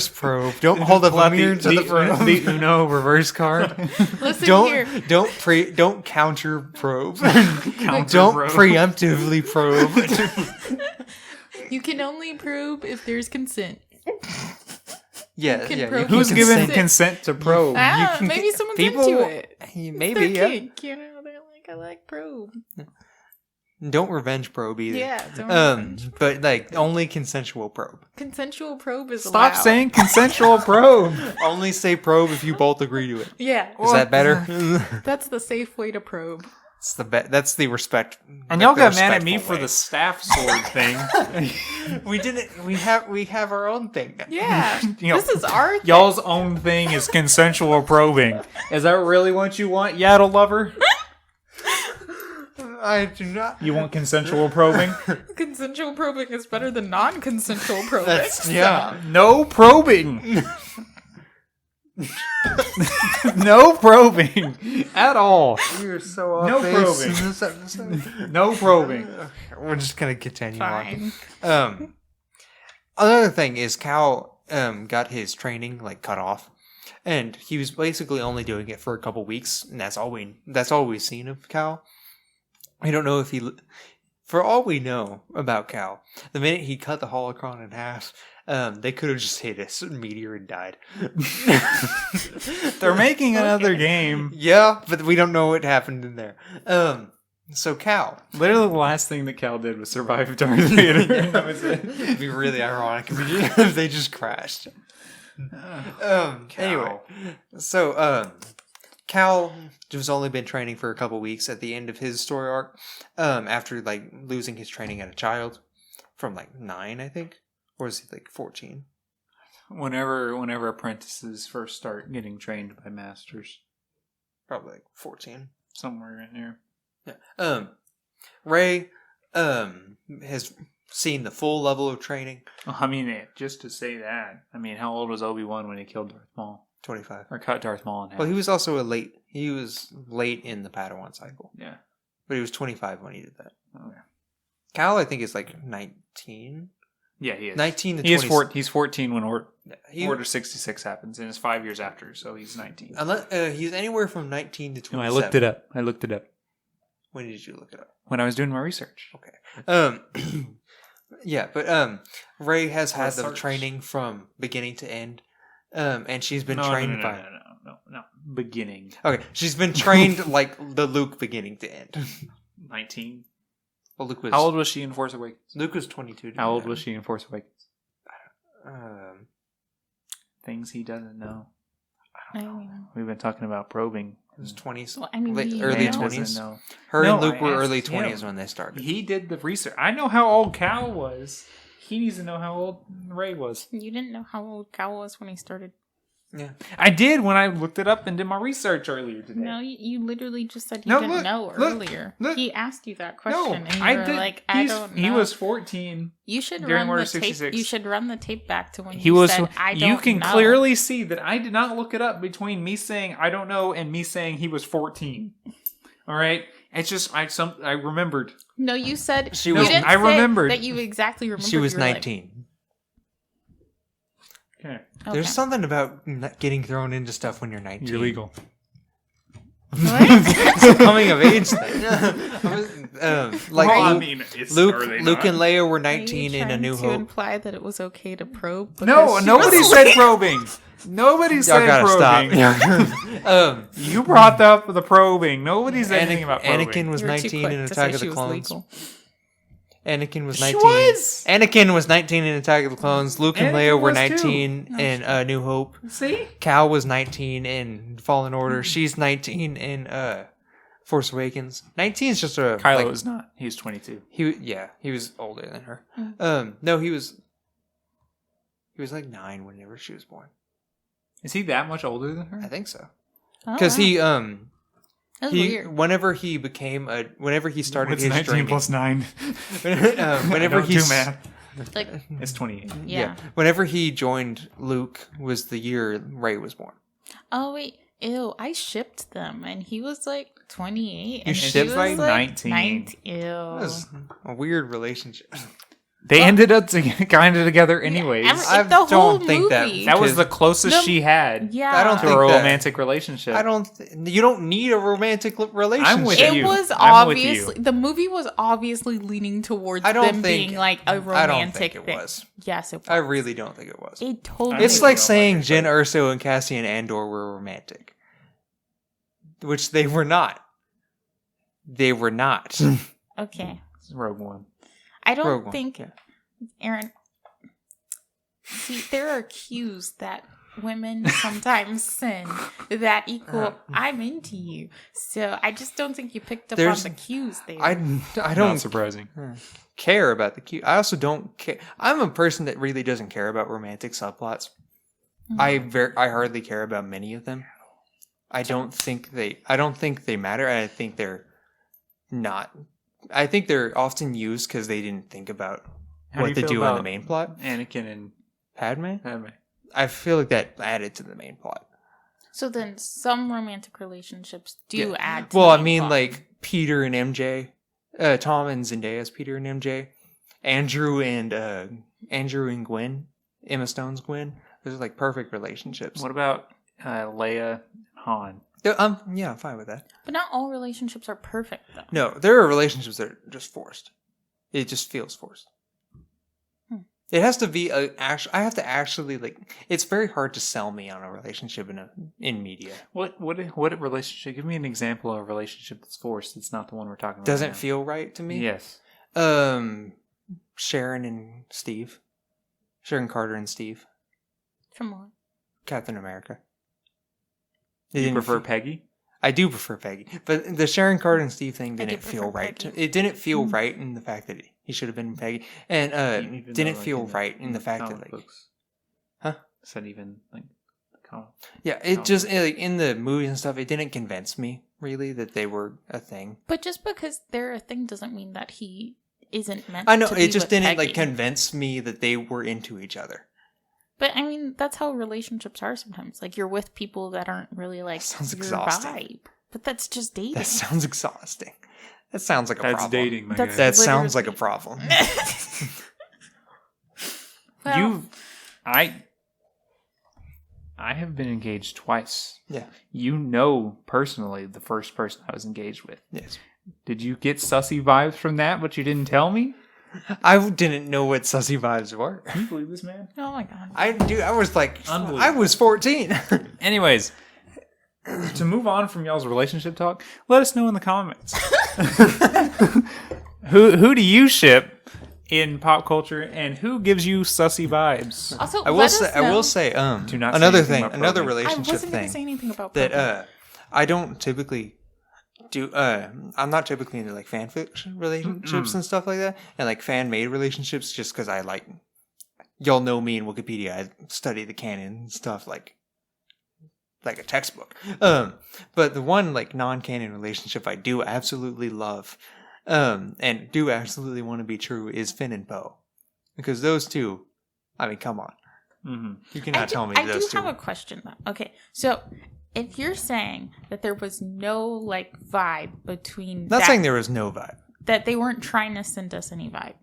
probe. Don't hold up a mirror to the probe. the Uno reverse card. Listen here. Don't counter probe. Counter Don't probe. preemptively probe. You can only probe if there's consent. Yeah, can yeah. probe. can Who's given consent. consent to probe? can Maybe get- someone's people- into it. Maybe, It's their yeah. kink, you know, they're like, I like probe. Don't revenge probe either. Yeah, don't but like only consensual probe. consensual probe is Stop allowed. saying consensual probe. Only say probe if you both agree to it. Yeah, Is that better? that's the safe way to probe. It's that's the respect. And y'all the got mad at me respectful for way. the staff sword thing. We didn't. We have our own thing. Yeah, You know, this is our thing. Y'all's own thing is consensual probing. Is that really what you want, Yaddle lover? I do not. You want consensual probing? Consensual probing is better than non-consensual probing. That's yeah. No probing. No probing at all. You're so off No base probing. in this episode. No probing. We're just gonna continue Fine. on. Another thing is Cal got his training like cut off, and he was basically only doing it for a couple weeks, and that's all we've seen of Cal. We don't know if he. For all we know about Cal, the minute he cut the holocron in half, they could have just hit a meteor and died. They're making another game. Yeah, but we don't know what happened in there. So Cal. Literally, the last thing that Cal did was survive Darth Vader. That was it. It'd be really ironic if they just crashed. Anyway, so Cal has only been training for a couple weeks at the end of his story arc, after like losing his training as a child from like 9, I think, or is he like 14? Whenever apprentices first start getting trained by masters, Probably like 14. somewhere in here. Yeah. Rey, has seen the full level of training. I mean, just to say that. I mean, how old was Obi-Wan when he killed Darth Maul? 25. Or cut Darth Maul in half? Well, he was also he was late in the Padawan cycle. Yeah. But he was 25 when he did that. Okay. Cal, I think, is like 19. Yeah, he is. 19 to 20. He's 14 when Order 66 happens, and it's 5 years after, so he's 19. Unless, he's anywhere from 19 to 27. No, I looked it up. When did you look it up? When I was doing my research. Okay. Yeah, but Rey has had the Research. training from beginning to end. And she's been trained by... No. Beginning. Okay, she's been trained like the Luke beginning to end. 19. Well, Luke was... How old was she in Force Awakens? Luke was 22. How old was she in Force Awakens? Um, Things he doesn't know. I mean, We've been talking about probing. it was 20s. well, I mean, we Early know. 20s. Her No, and Luke I were asked early him. 20s when they started. He did the research. I know how old Cal was. He needs to know how old Rey was. You didn't know how old Cal was when he started. Yeah. I did when I looked it up and did my research earlier today. No, you literally just said you No, didn't look, know look, earlier. look. He asked you that No, question, and you I were did. like, I don't know. He was 14. You should during run Order the tape. 66. You should run the tape back to when He you was. said, I don't You can know. clearly see that I did not look it up between me saying I don't know and me saying he was 14. All right, it's just I remembered. No, you said She you was- didn't I say remembered. that you exactly remembered. She was You were like, 19. Okay, okay. There's something about getting thrown into stuff when you're 19. you're legal. What? It's a coming of age thing. Like Well, I Luke, mean, it's, Luke, are they Luke not? and Leia were Are you 19 in A trying New to Hope. imply that it was okay to probe? No, because she nobody was said late? probing. Nobody Y'all said gotta probing. stop. You brought up the probing. Nobody said anything about probing. Anakin was You were too 19 quick in to Attack say of she the was Clones. legal. Anakin was She 19. was! Anakin was 19 in Attack of the Clones. Luke and Anakin Leia were was too. 19 in A New Hope. See? Cal was 19 in Fallen Order. She's 19 in Force Awakens. 19 is just a Kylo like, is not. He's 22. he was older than her. No, he was like 9 whenever she was born. Is he that much older than her? I think so. Oh, Because wow. That's he weird. whenever he started What's his 19 training, plus 9? whenever I don't he do math. Like, It's 28. yeah. whenever he joined Luke was the year Rey was born. Oh wait, ew! I shipped them, and he was like 28, and You she shipped was like like 19. Ew. That was a weird relationship. They ended up kind of together anyways. I the whole don't think that- movie. That was the closest No, she had Yeah, I don't to think a that- romantic relationship. You don't need a romantic relationship. I'm with It you. was I'm with you. obviously the movie was obviously leaning towards I don't them think- being like a romantic I don't think it thing. was. Yes, it was. I really don't think it was. It totally. It's really like don't saying like it, Jyn but- Erso and Cassian Andor were romantic. Which they were not. They were not. Okay. Rogue One. I don't Rogue One, think, yeah. Aaron. See, there are cues that women sometimes send that equal I'm into you. So I just don't think you picked up There's- on the cues there. I Not don't surprising. care about the cute. I also don't care. I'm a person that really doesn't care about romantic subplots. Mm-hmm. I hardly care about many of them. I don't think they matter. I think they're not. I think they're often used because they didn't think about How do what you to feel do in the about main plot. Anakin and Padme? Padme. I feel like that added to the main plot. So then some romantic relationships do Yeah. add to Well, the I main mean, plot. like Peter and MJ, Tom and Zendaya's Peter and MJ, Andrew and Gwen, Emma Stone's Gwen. Those are like perfect relationships. What about Leia and Han? Yeah, I'm fine with that. But not all relationships are perfect, though. No, there are relationships that are just forced. It just feels forced. It has to be I have to actually like. It's very hard to sell me on a relationship in media. What relationship? Give me an example of a relationship that's forced. It's not the one we're talking about. Doesn't now. feel right to me. Yes. Sharon and Steve, Sharon Carter and Steve, From what? Captain America. You prefer Peggy? I do prefer Peggy, but the Sharon Carter and Steve thing I do didn't feel prefer right. Peggy. It didn't feel right in the fact that he should have been Peggy, and Even didn't though, like, feel right in the fact that comic like, books. huh? Said even like the comic. Yeah, it just like in the movies and stuff, it didn't convince me really that they were a thing. But just because they're a thing doesn't mean that he isn't meant. I know to it be just with didn't like Peggy. convince me that they were into each other. But I mean, that's how relationships are sometimes. Like you're with people that aren't really like Sounds your exhausting. vibe. But that's just dating. That sounds exhausting. That sounds like a That's problem. dating, my That's guy. That sounds like a literally- problem. Well, I have been engaged twice. Yeah. You know personally the first person I was engaged with. Yes. Did you get sussy vibes from that, but you didn't tell me? I didn't know what sussy vibes were. Can you believe this, man? oh my god. I was like, Unbelievable. I was 14. Anyways, to move on from y'all's relationship talk, let us know in the comments. Who do you ship in pop culture, and who gives you sussy vibes? Also, I will say, Do not say another anything thing, about another probing. I relationship wasn't going to say thing anything about that probing. I don't typically do. I'm not typically into like fan fiction relationships and stuff like that, and like fan made relationships, just because I like. Y'all know me in Wikipedia. I study the canon and stuff like a textbook. But the one like non-canon relationship I do absolutely love, and do absolutely want to be true is Finn and Poe, because those two, I mean, come on, Mm-hmm. you cannot tell me I those do two. have a question though. Okay, so if you're saying that there was no like vibe between Not saying there was no vibe. that they weren't trying to send us any vibe.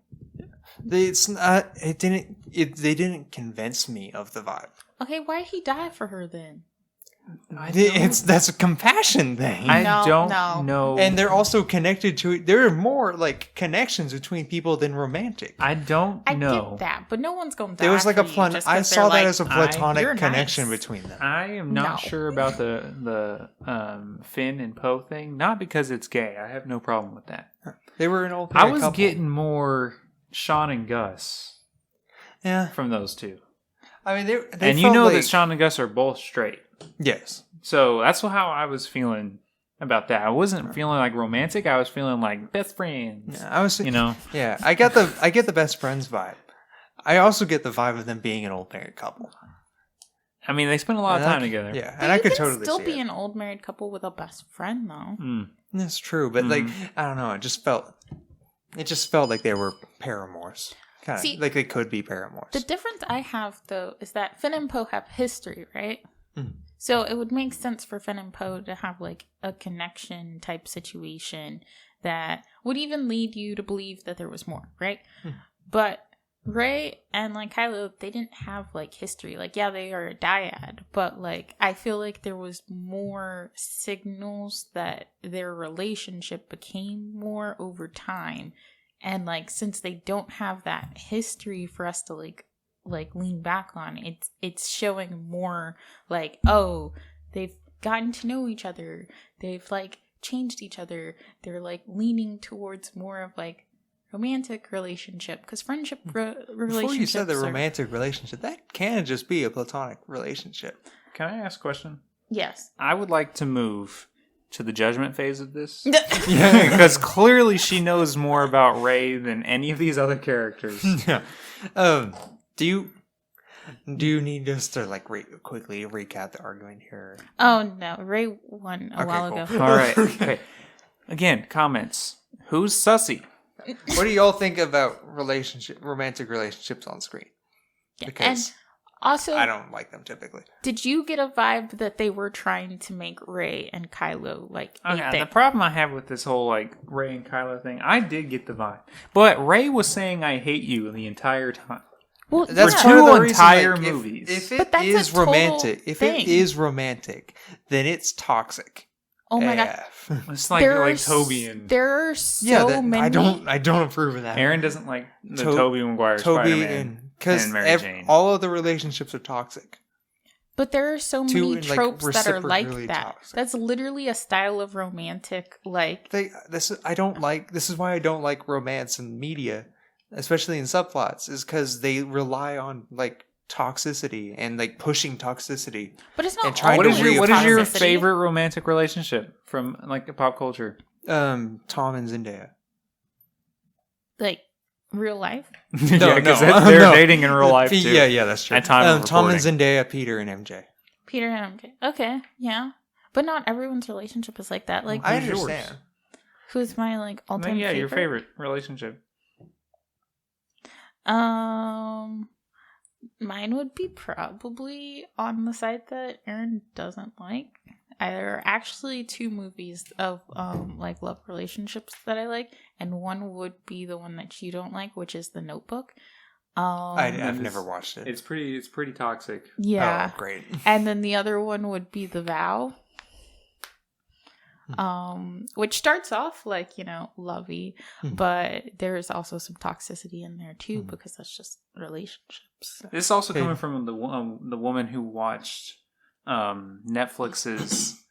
It's not. It didn't. They didn't convince me of the vibe. Okay, why'd he die for her then? That's a compassion thing. I No, don't no. know. And they're also connected to it. There are more like connections between people than romantic. I don't I know. get that, but no one's going to die. There was like for a you plan. just I 'cause saw they're that like, as a you're platonic connection nice. between them. I am not No. sure about the Finn and Poe thing. Not because it's gay. I have no problem with that. They were an old. I was couple. getting more Sean and Gus Yeah. from those two. I mean, they And you felt know like, that Sean and Gus are both straight. Yes. So that's how I was feeling about that. I wasn't feeling like romantic. I was feeling like best friends. Yeah, I was. You know? Yeah, I get the best friends vibe. I also get the vibe of them being an old married couple. I mean, they spent a lot of And I time c- together. Yeah, But and I you could can totally still see be it. an old married couple with a best friend though. Mm. That's true, but like I don't know, it just felt like they were paramours. Kind See, of like they could be paramours. The difference I have though is that Finn and Poe have history, right? Mhm. So it would make sense for Finn and Poe to have like a connection type situation that would even lead you to believe that there was more, right? But Rey and like Kylo, they didn't have like history. Like, yeah, they are a dyad, but like I feel like there was more signals that their relationship became more over time. And like since they don't have that history for us to like lean back on, it's showing more like, oh, they've gotten to know each other. They've like changed each other. They're like leaning towards more of like romantic relationship, because friendship relationships. Before you said the are- romantic relationship, that can just be a platonic relationship. Can I ask a question? Yes. I would like to move to the judgment phase of this. Yeah, Because clearly she knows more about Rey than any of these other characters. yeah. Do you need us to like quickly recap the argument here? Oh no, Rey won a Okay, while cool. ago. All right. Okay. Again, comments. Who's sussy? What do y'all think about romantic relationships on screen? Yeah, Because and also, I don't like them typically. did you get a vibe that they were trying to make Rey and Kylo like a Okay, thing? the problem I have with this whole like Rey and Kylo thing, I did get the vibe, but Rey was saying "I hate you" the entire time. Well, That's yeah. two part of the reason, entire like, movies. If But it that's a is total romantic, thing. then it's toxic. Oh my god, AF. It's like There are Toby and there are so many. I don't approve of that. Aaron doesn't like the To- Toby Maguire Toby Spider-Man and because and Mary Jane. all of the relationships are toxic. But there are so Two, many like, tropes that are like reciprocally that. toxic. That's literally a style of romantic, like This is why I don't like romance in media, especially in subplots, is because they rely on like toxicity and like pushing toxicity. But it's not. And trying What to is your toxicity. favorite romantic relationship from like pop culture? Tom and Zendaya. Like real life? Yeah, because no, they're no. dating in real life too. Yeah, that's true. At time of Tom and recording. Zendaya, Peter and MJ. Peter and MJ. Okay, yeah. But not everyone's relationship is like that. Like, I Who's yours? understand. who's my like all-time Yeah, favorite? your favorite relationship. Mine would be probably on the side that Aaron doesn't like. There are actually 2 movies of like love relationships that I like, and one would be the one that you don't like, which is The Notebook. I've never watched it. It's pretty toxic. Yeah. Oh, great. And then the other one would be The Vow. Which starts off like, lovey, but there's also some toxicity in there too, because that's just relationships. This is also coming from the woman who watched Netflix's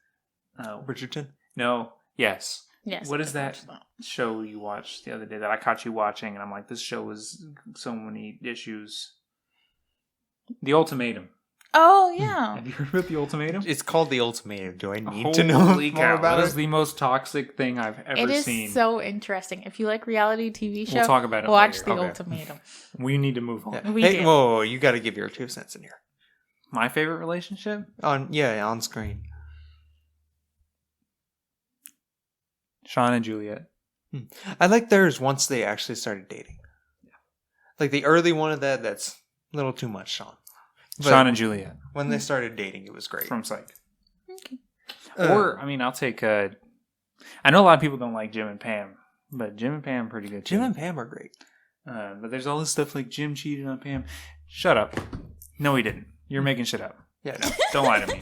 Bridgerton? No, yes. Yes. What is that show you watched the other day that I caught you watching, and I'm like, this show was so many issues. The Ultimatum. Oh yeah. Have you heard about The Ultimatum? It's called The Ultimatum. Do I need to know more about That it? is the most toxic thing I've ever It is seen. so interesting. If you like reality TV show, We'll talk about it watch later. The Okay. Ultimatum. We need to move on. Yeah. We Hey, do. whoa, you got to give your 2 cents in here. My favorite relationship? On screen. Sean and Juliet. I like theirs once they actually started dating. Like the early one of that's a little too much, Sean. But Sean and Juliet when they started dating, it was great. from Psych. Okay. Or, I mean, I'll take... I know a lot of people don't like Jim and Pam, but Jim and Pam are pretty good too. Jim and Pam are great. But there's all this stuff like Jim cheated on Pam. Shut up. No, he didn't. You're making shit up. Yeah, no. Don't lie to me.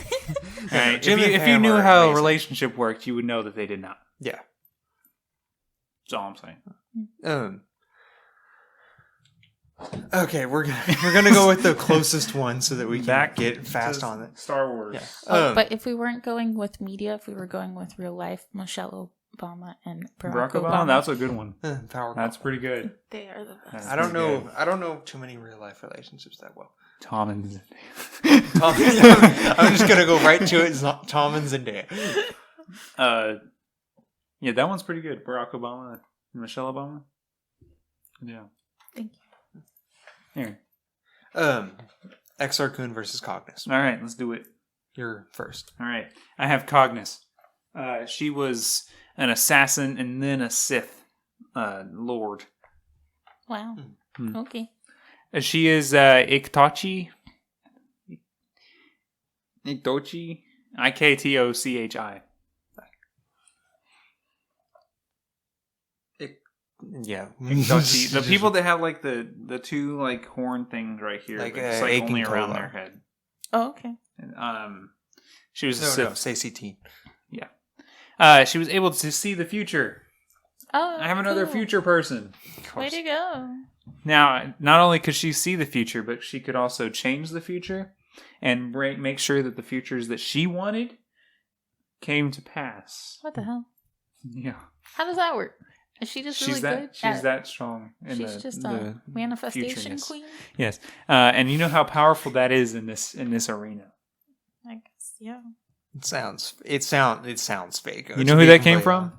All right? Jim and if you Pam knew are how a amazing. relationship worked, you would know that they did not. Yeah. That's all I'm saying. Okay, we're gonna go with the closest one so that we can Back get fast to on it. Star Wars. Yeah. But if we weren't going with media, if we were going with real life, Michelle Obama and Barack Obama. That's a good one. Power That's pretty good. They are the best. I don't pretty know. good. I don't know too many real life relationships that well. Tom and Tom, I'm just gonna go right to it. Tom and Zendaya. yeah, that one's pretty good. Barack Obama and Michelle Obama. Yeah. Thank you. Here. Exar Kun versus Cognus. All right, let's do it. You're first. All right. I have Cognus. She was an assassin and then a Sith lord. Wow. Hmm. Okay. She is Iktochi. Iktochi. Iktochi. Yeah. Iktochi. The people that have like the 2 like horn things right here, Like, it's like only Aiken around Kolar. their head. Oh, okay. And, she was a No, Sith. no, Stacey Teen. She was able to see the future. Oh, I have another cool. future person. Way to go. Now, not only could she see the future, but she could also change the future and make sure that the futures that she wanted came to pass. What the hell? Yeah. How does that work? Is she just really good? She's that strong. In She's just a manifestation futureness. queen. Yes, and you know how powerful that is in this arena. I guess, yeah. It sounds fake. You know who that came from?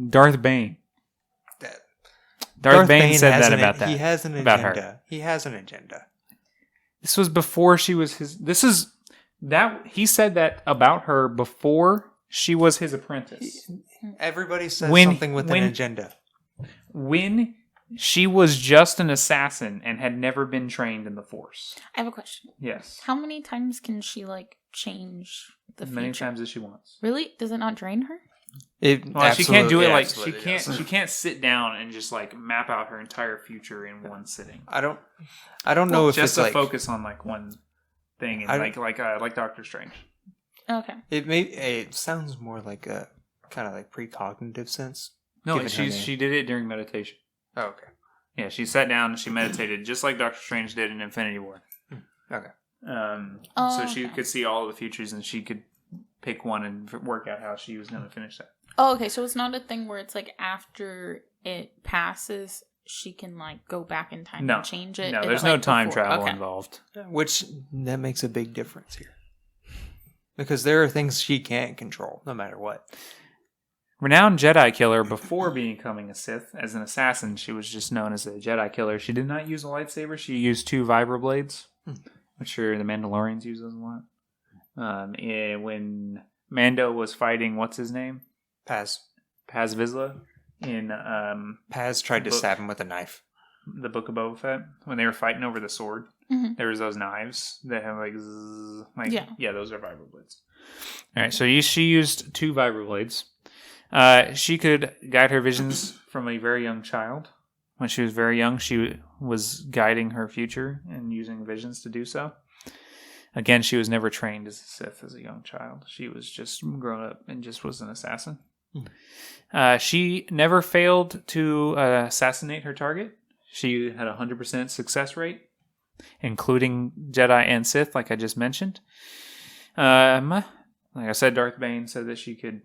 Darth Bane. Darth Bane said has that an- about that. He has an about her. agenda. He has an agenda. This was before she was his. This is that he said that about her before she was his apprentice. Everybody says When- something with when- an agenda. When she was just an assassin and had never been trained in the Force. I have a question. Yes. How many times can she change the As many future? times as she wants. Really? Does it not drain her? Well, she can't do it like she absolutely can't. does. She can't sit down and just map out her entire future in one sitting. I don't know if just it's to like focus on one thing, and I- like Doctor Strange. Okay. it sounds more like a kind of like precognitive sense. No, given her name. she did it during meditation. Oh, okay. Yeah, she sat down and she meditated just like Doctor Strange did in Infinity War. Okay. So she okay. could see all the futures and she could pick one and work out how she was going to finish that. Oh, okay. So it's not a thing where it's after it passes, she can like go back in time No. and change it? No, If, there's like, no time before- travel okay. involved. Which, that makes a big difference here. Because there are things she can't control, no matter what. Renowned Jedi killer before becoming a Sith. As an assassin, she was just known as a Jedi killer. She did not use a lightsaber. She used 2 vibroblades, which are the Mandalorians use those a lot. When Mando was fighting, what's his name? Paz Vizsla in Paz tried to stab him with a knife. the Book of Boba Fett, when they were fighting over the sword. Mhm. There was those knives that have like, zzz, like Yeah. those are vibroblades. All right, so she used 2 vibroblades. She could guide her visions from a very young child. When she was very young, she was guiding her future and using visions to do so. Again, she was never trained as a Sith as a young child. She was just grown up and just was an assassin. She never failed to assassinate her target. She had a 100% success rate, including Jedi and Sith, like I just mentioned. Like I said, Darth Bane said that she could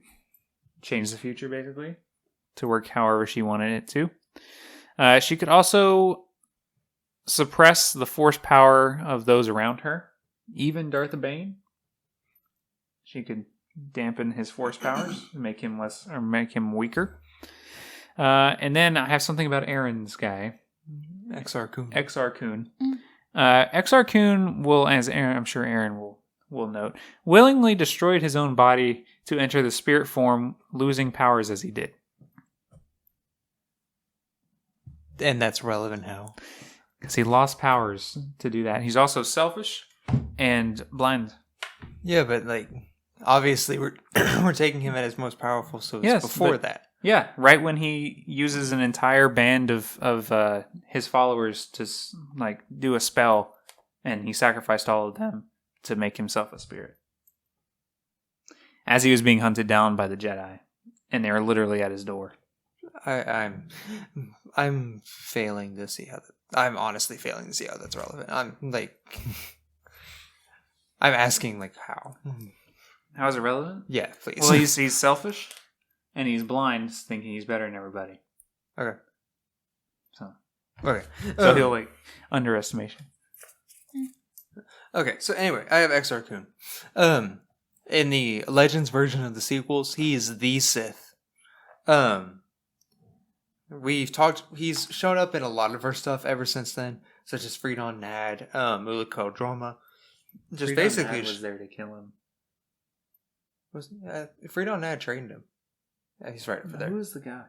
change the future, basically, to work however she wanted it to. She could also suppress the force power of those around her, even Darth Bane. She could dampen his force powers, make him less or make him weaker. And then I have something about Aaron's guy, Exar Kun. Exar Kun. Exar Kun will, as Aaron, I'm sure Aaron will note, willingly destroyed his own body to enter the spirit form, losing powers as he did. And that's relevant how? Because he lost powers to do that. He's also selfish and blind. Yeah, but like, obviously we're we're taking him at his most powerful, so it's Yes, before but- that. Yeah, right when he uses an entire band of his followers to like do a spell, and he sacrificed all of them to make himself a spirit. As he was being hunted down by the Jedi, and they were literally at his door. I'm failing to see how I'm honestly failing to see how that's relevant. I'm like, I'm asking like how. How is it relevant? Yeah, please. Well, he's selfish, and he's blind, thinking he's better than everybody. okay. So Okay. he'll like underestimation. Okay, so anyway, I have Exar Kun. In the Legends version of the sequels, he is the Sith. He's shown up in a lot of her stuff ever since then, such as Freedon Nad, Uliko Droma. Just basically was there to kill him. Freedon Nad trained him. Yeah, he's right over there. Who was the guy?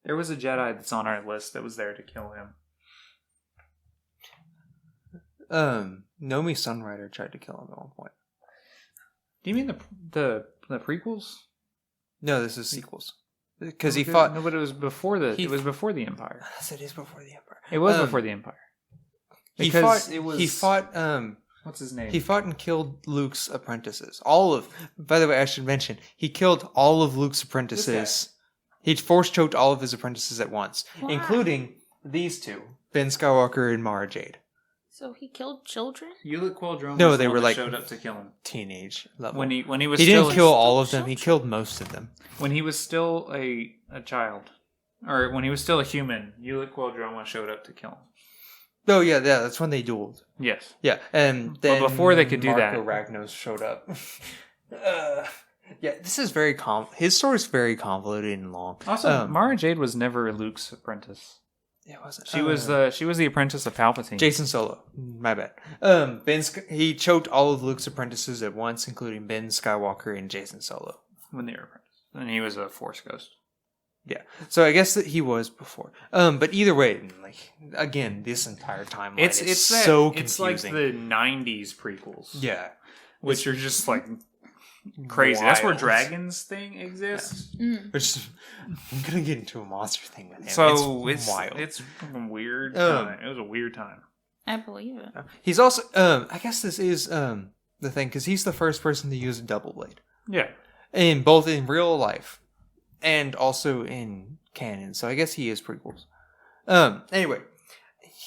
There was a Jedi that's on our list that was there to kill him. Nomi Sunrider tried to kill him at one point. Do you mean the prequels? No, this is sequels. Because he fought. No, but it was before it was before the Empire. Yes, it is before the Empire. It was before the Empire. He Because fought. He fought. What's his name? He fought and killed Luke's apprentices. By the way, I should mention, he killed all of Luke's apprentices. He force choked all of his apprentices at once, including these two, Ben Skywalker and Mara Jade. So he killed children? Ulick Quildrome. No, was they the were one that like showed up to kill him teenage level. when he was. He still, didn't kill all of them. He killed most of them. when he was still a child, or when he was still a human. Ulick Quildrome showed up to kill him. Oh yeah, that's when they dueled. Yes. Yeah, and then But before they could do Marco that, Ragnos showed up. Yeah, this is very his story's very convoluted and long. also Mara Jade was never Luke's apprentice. It wasn't. She was the apprentice of Palpatine. Jason Solo. My bad. He choked all of Luke's apprentices at once, including Ben Skywalker and Jason Solo. when they were apprentices, and he was a Force ghost. Yeah, so I guess that he was before. But either way, like again, this entire timeline is so confusing. It's like the '90s prequels. Yeah, which are just like crazy. That's where wild. Dragon's thing exists. Which I'm gonna get into a monster thing with him. So it's wild. It's fucking weird. It was a weird time. I believe it. He's also, I guess this is the thing because he's the first person to use a double blade. Yeah, In both in real life and also in canon. So I guess he is prequels. Anyway,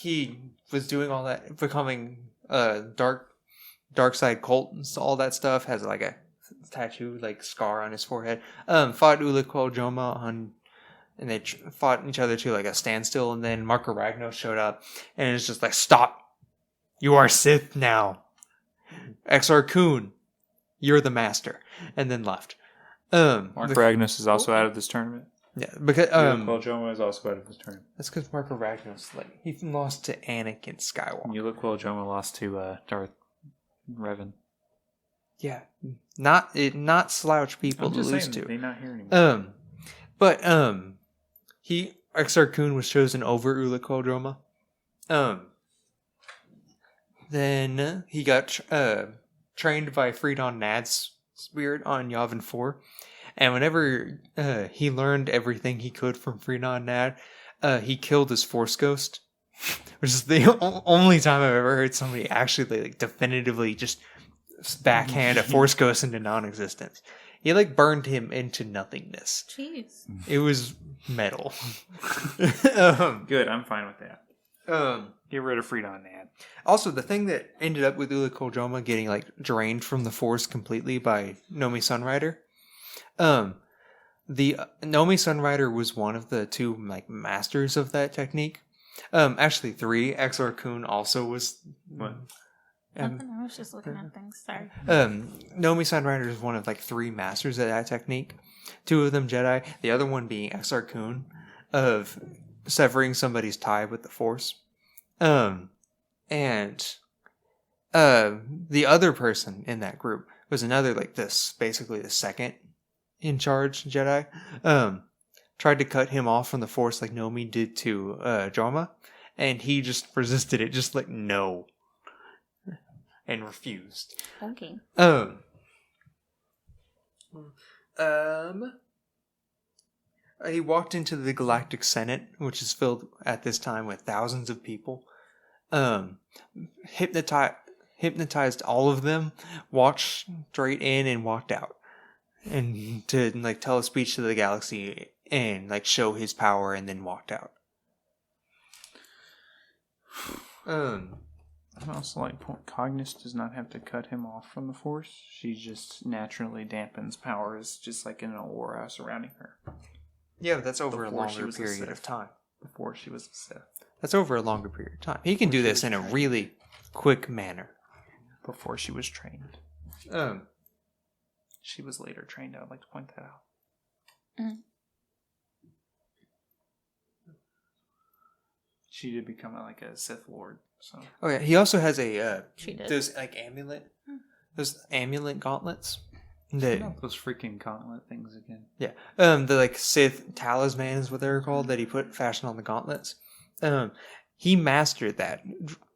he was doing all that, becoming dark side cult and all that stuff. Has like a tattoo, like scar on his forehead. Fought Ulick Quildrome and they fought each other to like a standstill. And then Marco Ragnos showed up, and it's just like, stop! You are Sith now. Exar Kun, you're the master, and then left. Mark Ragnos is also out of this tournament. Yeah, because Joma is also out of this tournament. that's because Marco Ragnos he lost to Anakin Skywalker. You look well. Joma lost to Darth Revan. Yeah, not slouch people to lose to. They're not here anymore. But Exar Kun was chosen over Ulic Qel-Droma. Then he got trained by Freedon Nad's spirit on Yavin 4. And whenever he learned everything he could from Freedon Nad, he killed his Force Ghost. Which is the only time I've ever heard somebody actually like definitively just backhand a Force Ghost into non-existence. He like burned him into nothingness. Jeez. It was metal. Good, I'm fine with that. Get rid of Freedon Nad. Also, the thing that ended up with Ulic Qel-Droma getting like drained from the Force completely by Nomi Sunrider. The Nomi Sunrider was one of the two like masters of that technique. Actually, 3. Exar Kun also was. What? Nothing. I was just looking at things. Sorry. Nomi Sunrider is one of like 3 masters of that technique. 2 of them Jedi. The other one being Exar Kun of severing somebody's tie with the Force. And the other person in that group was another like this, basically the second in charge Jedi. Tried to cut him off from the Force like Nomi did to Droma, and he just resisted it, just like no, and refused. Okay. He walked into the Galactic Senate, which is filled at this time with thousands of people. Hypnotized all of them, walked straight in and walked out. And to like tell a speech to the galaxy and like show his power, and then walked out. And also, like, Cognus does not have to cut him off from the Force. She just naturally dampens powers, just like in an aura surrounding her. Yeah, but that's over Before a she longer was a period Sith. of time. Before she was a Sith. That's over a longer period of time. He can do this in a really quick manner. Before she was trained. She was later trained. I would like to point that out. Mm. She did become like a Sith Lord. So. Oh yeah, he also has a She did. those like those amulet gauntlets. That, What about those freaking gauntlet things again? yeah, the like Sith talisman is what they're called that he fashioned on the gauntlets. He mastered that.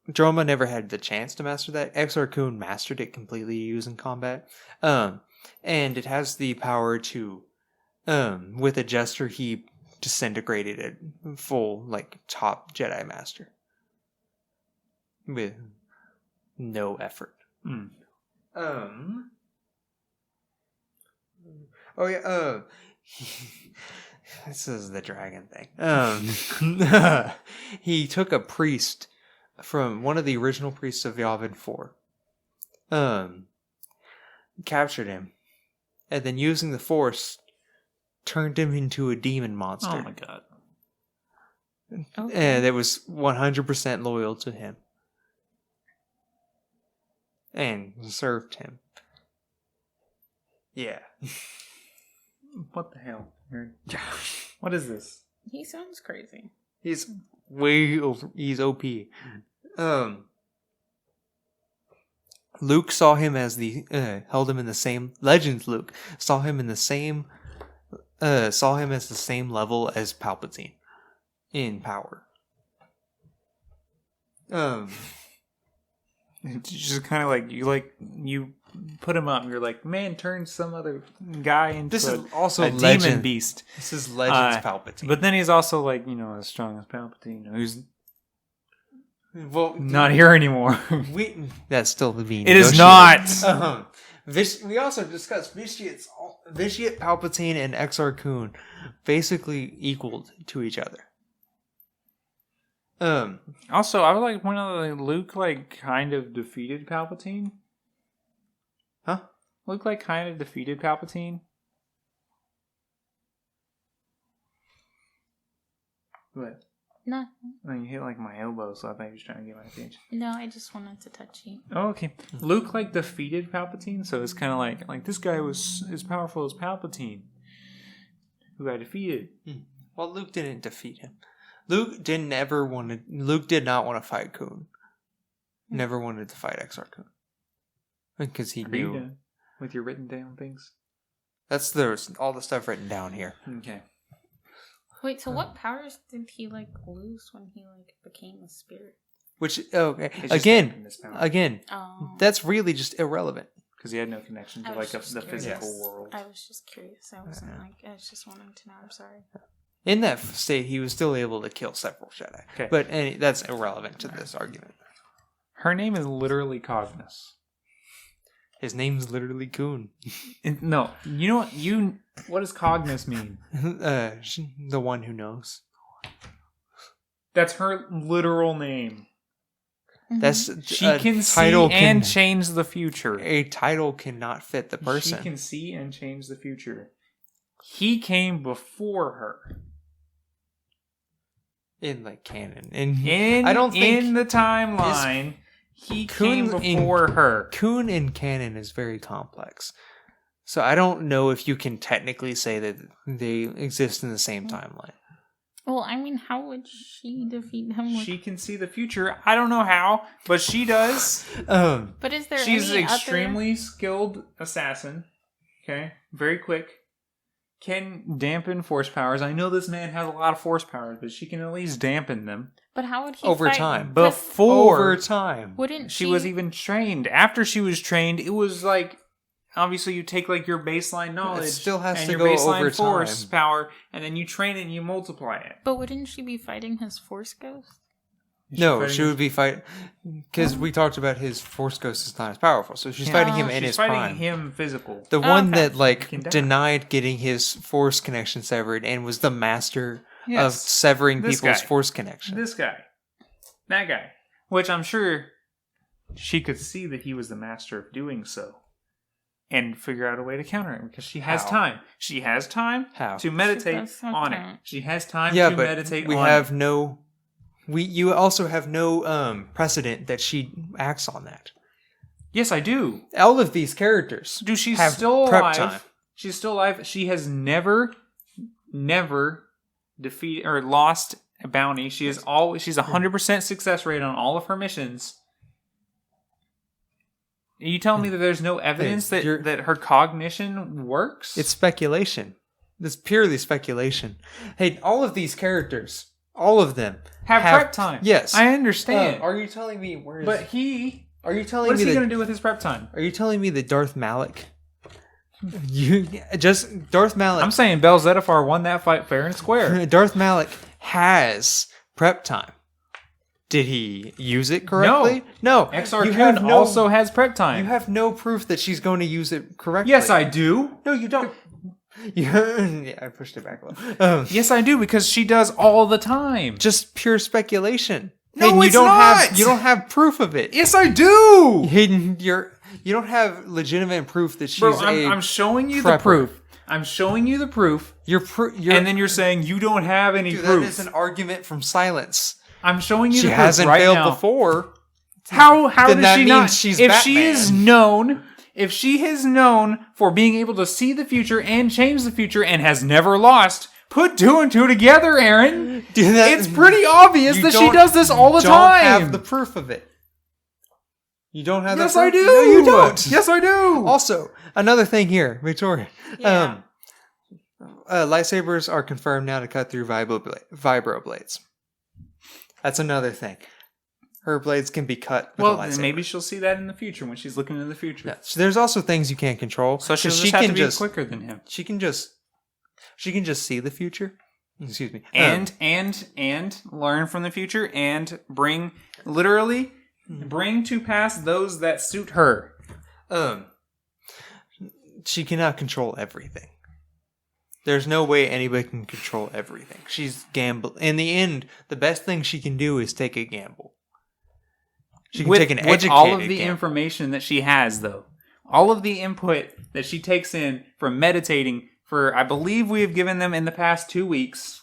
Droma never had the chance to master that. Exar Kun mastered it completely using combat. And it has the power to, with a gesture, he disintegrated a full, like, top Jedi Master. With no effort. Mm. Oh, yeah, this is the dragon thing. He took a priest from one of the original priests of Yavin 4. Captured him. And then using the Force, turned him into a demon monster. Oh my god. Okay. And it was 100% loyal to him. And served him. Yeah. What the hell? What is this? He sounds crazy. He's way over. He's OP. Luke saw him as held him in the same. Legends Luke saw him in the same. Saw him as the same level as Palpatine in power. It's just kind of like you put him up and you're like, man, turn some other guy into This is also a Legend. demon beast. This is Legends Palpatine. But then he's also like, as strong as Palpatine, who's well, not here anymore. That's still the being. It is not. We also discussed Vitiate Palpatine and Exar Kun basically equaled to each other. Also, I would like to point out that Luke kind of defeated Palpatine. Huh? Luke kind of defeated Palpatine. What? No. I mean, you hit like my elbow, so I thought you was trying to get my attention. No, I just wanted to touch you. Oh, okay. Luke like defeated Palpatine, so it's kind of like this guy was as powerful as Palpatine, who I defeated. Well, Luke didn't defeat him. Luke did not want to fight Kun. Never wanted to fight Exar Kun. Because he Are you knew. done with your written down things? There's all the stuff written down here. Okay. Wait, so what powers did he lose when he became a spirit? Which It's just again, this power. Oh. that's really just irrelevant. Because he had no connection to I was the just curious. physical world. I was just curious. I wasn't I was just wanting to know. I'm sorry. In that state, he was still able to kill several Jedi. Okay. But that's irrelevant to this argument. Her name is literally Cognus. His name's literally Kun. No, you know what? What does Cognus mean? The one who knows. That's her literal name. That's She a can see title and change the future. A title cannot fit the person. She can see and change the future. He came before her. In canon. I don't think in the timeline, he came before her. Kun in canon is very complex. So I don't know if you can technically say that they exist in the same timeline. Well, I mean, how would she defeat him? She can see the future. I don't know how, but she does. But is there She's an any extremely skilled assassin. Okay, very quick. Can dampen force powers. I know this man has a lot of force powers, but she can at least dampen them. But how would he over fight? time? Before over time, Wouldn't she was even trained. After she was trained, it was obviously you take your baseline knowledge, it still has and to your go baseline over force time. power, and then you train it and you multiply it. But wouldn't she be fighting his force ghost? No, she would be fighting because we talked about his force ghost is not as powerful, so she's fighting him in his fighting prime. him physical. The one okay. that can die. denied getting his force connection severed and was the master of Yes. severing This people's guy. force connection. This guy, that guy, which I'm sure she could see that he was the master of doing so, and figure out a way to counter him because she has How? time. She has time How? to meditate does have on time. it. She has time Yeah, to but meditate we on have it. no. You also have no precedent that she acts on that. Yes, I do. All of these characters She's have still prep alive. time. She's still alive. She has never defeated or lost a bounty. She is always. She's 100% success rate on all of her missions. Are you telling me that there's no evidence that her cognition works? It's speculation. It's purely speculation. Hey, all of these characters, all of them have prep time. Yes, I understand. Are you telling me where? But he. Are you telling What is me he that? going to do with his prep time? Are you telling me that Darth Malak? Darth Malak. I'm saying Bel Zettifar won that fight fair and square. Darth Malak has prep time. Did he use it correctly? No. Exar You Kun have no- also has prep time. You have no proof that she's going to use it correctly. Yes, I do. No, you don't. Yeah, I pushed it back a little. Yes, I do because she does all the time. Just pure speculation. No, Hayden, it's not! You don't have proof of it. Yes, I do. Hayden, you don't have legitimate proof that she's Bro, I'm showing you the prepper. proof. I'm showing you the proof, You're and then you're saying you don't have any dude, proof. that is an argument from silence. I'm showing you She the proof hasn't right failed now. before. How Then does that she means not? she's If she Batman. is known, if she is known for being able to see the future and change the future and has never lost, put two and two together, Aaron. Dude, It's pretty obvious you that she don't- does this all the don't time. have the proof of it. You don't have Yes, the I proof? do. No, you don't. Yes, I do. Also, another thing here, Victoria. Yeah. Lightsabers are confirmed now to cut through vibro blades. That's another thing. Her blades can be cut with a Well, lightsaber. then maybe she'll see that in the future when she's looking into the future. Yeah. So there's also things you can't control. So she'll 'cause just have to be quicker than him. She can just see the future. Excuse me. And learn from the future and bring to pass those that suit her. She cannot control everything. There's no way anybody can control everything. She's gamble. In the end, the best thing she can do is take a gamble. She can take an educated with all of the gamble. information that she has, though. All of the input that she takes in from meditating for, I believe we have given them in the past 2 weeks.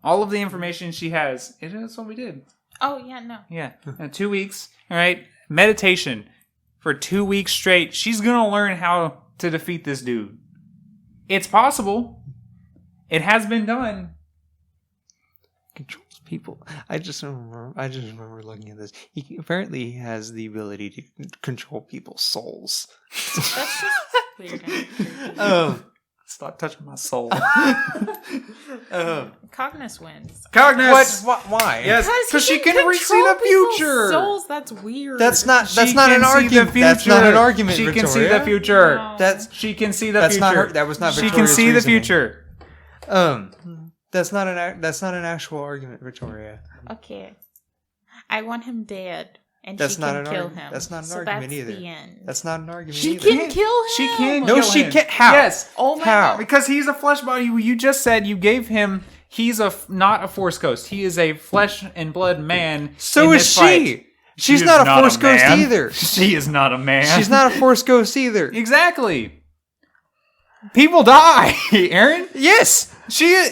All of the information she has. That's what we did. Oh, yeah, no. Yeah. 2 weeks. All right. Meditation for 2 weeks straight. She's going to learn how to defeat this dude. It's possible. It has been done. Controls people. I just remember looking at this. He apparently has the ability to control people's souls. That's just weird. Stop touching my soul. Cognus wins. Cognus! Why? Yes, because she can control see the people's future. Souls, that's weird. That's not She an can see argument. the future. That's not an argument. She can see Victoria. the future. No. She can see the That's future. not her. That was not. She can Victoria's see the reasoning. future. That's not an actual argument, Victoria. Okay. I want him dead. And That's she not can an kill argument. him. That's not an so argument that's either. The end. That's not an argument She either. can kill him. She can No, kill she him. can't. How? Yes. Oh my How? god. Because he's a flesh body. You just said you gave him. He's not a force ghost. He is a flesh and blood man. So in is this she. fight. She's She is not a force ghost man. either. She is not a man. She's not a force ghost either. Exactly. People die, Aaron. Yes.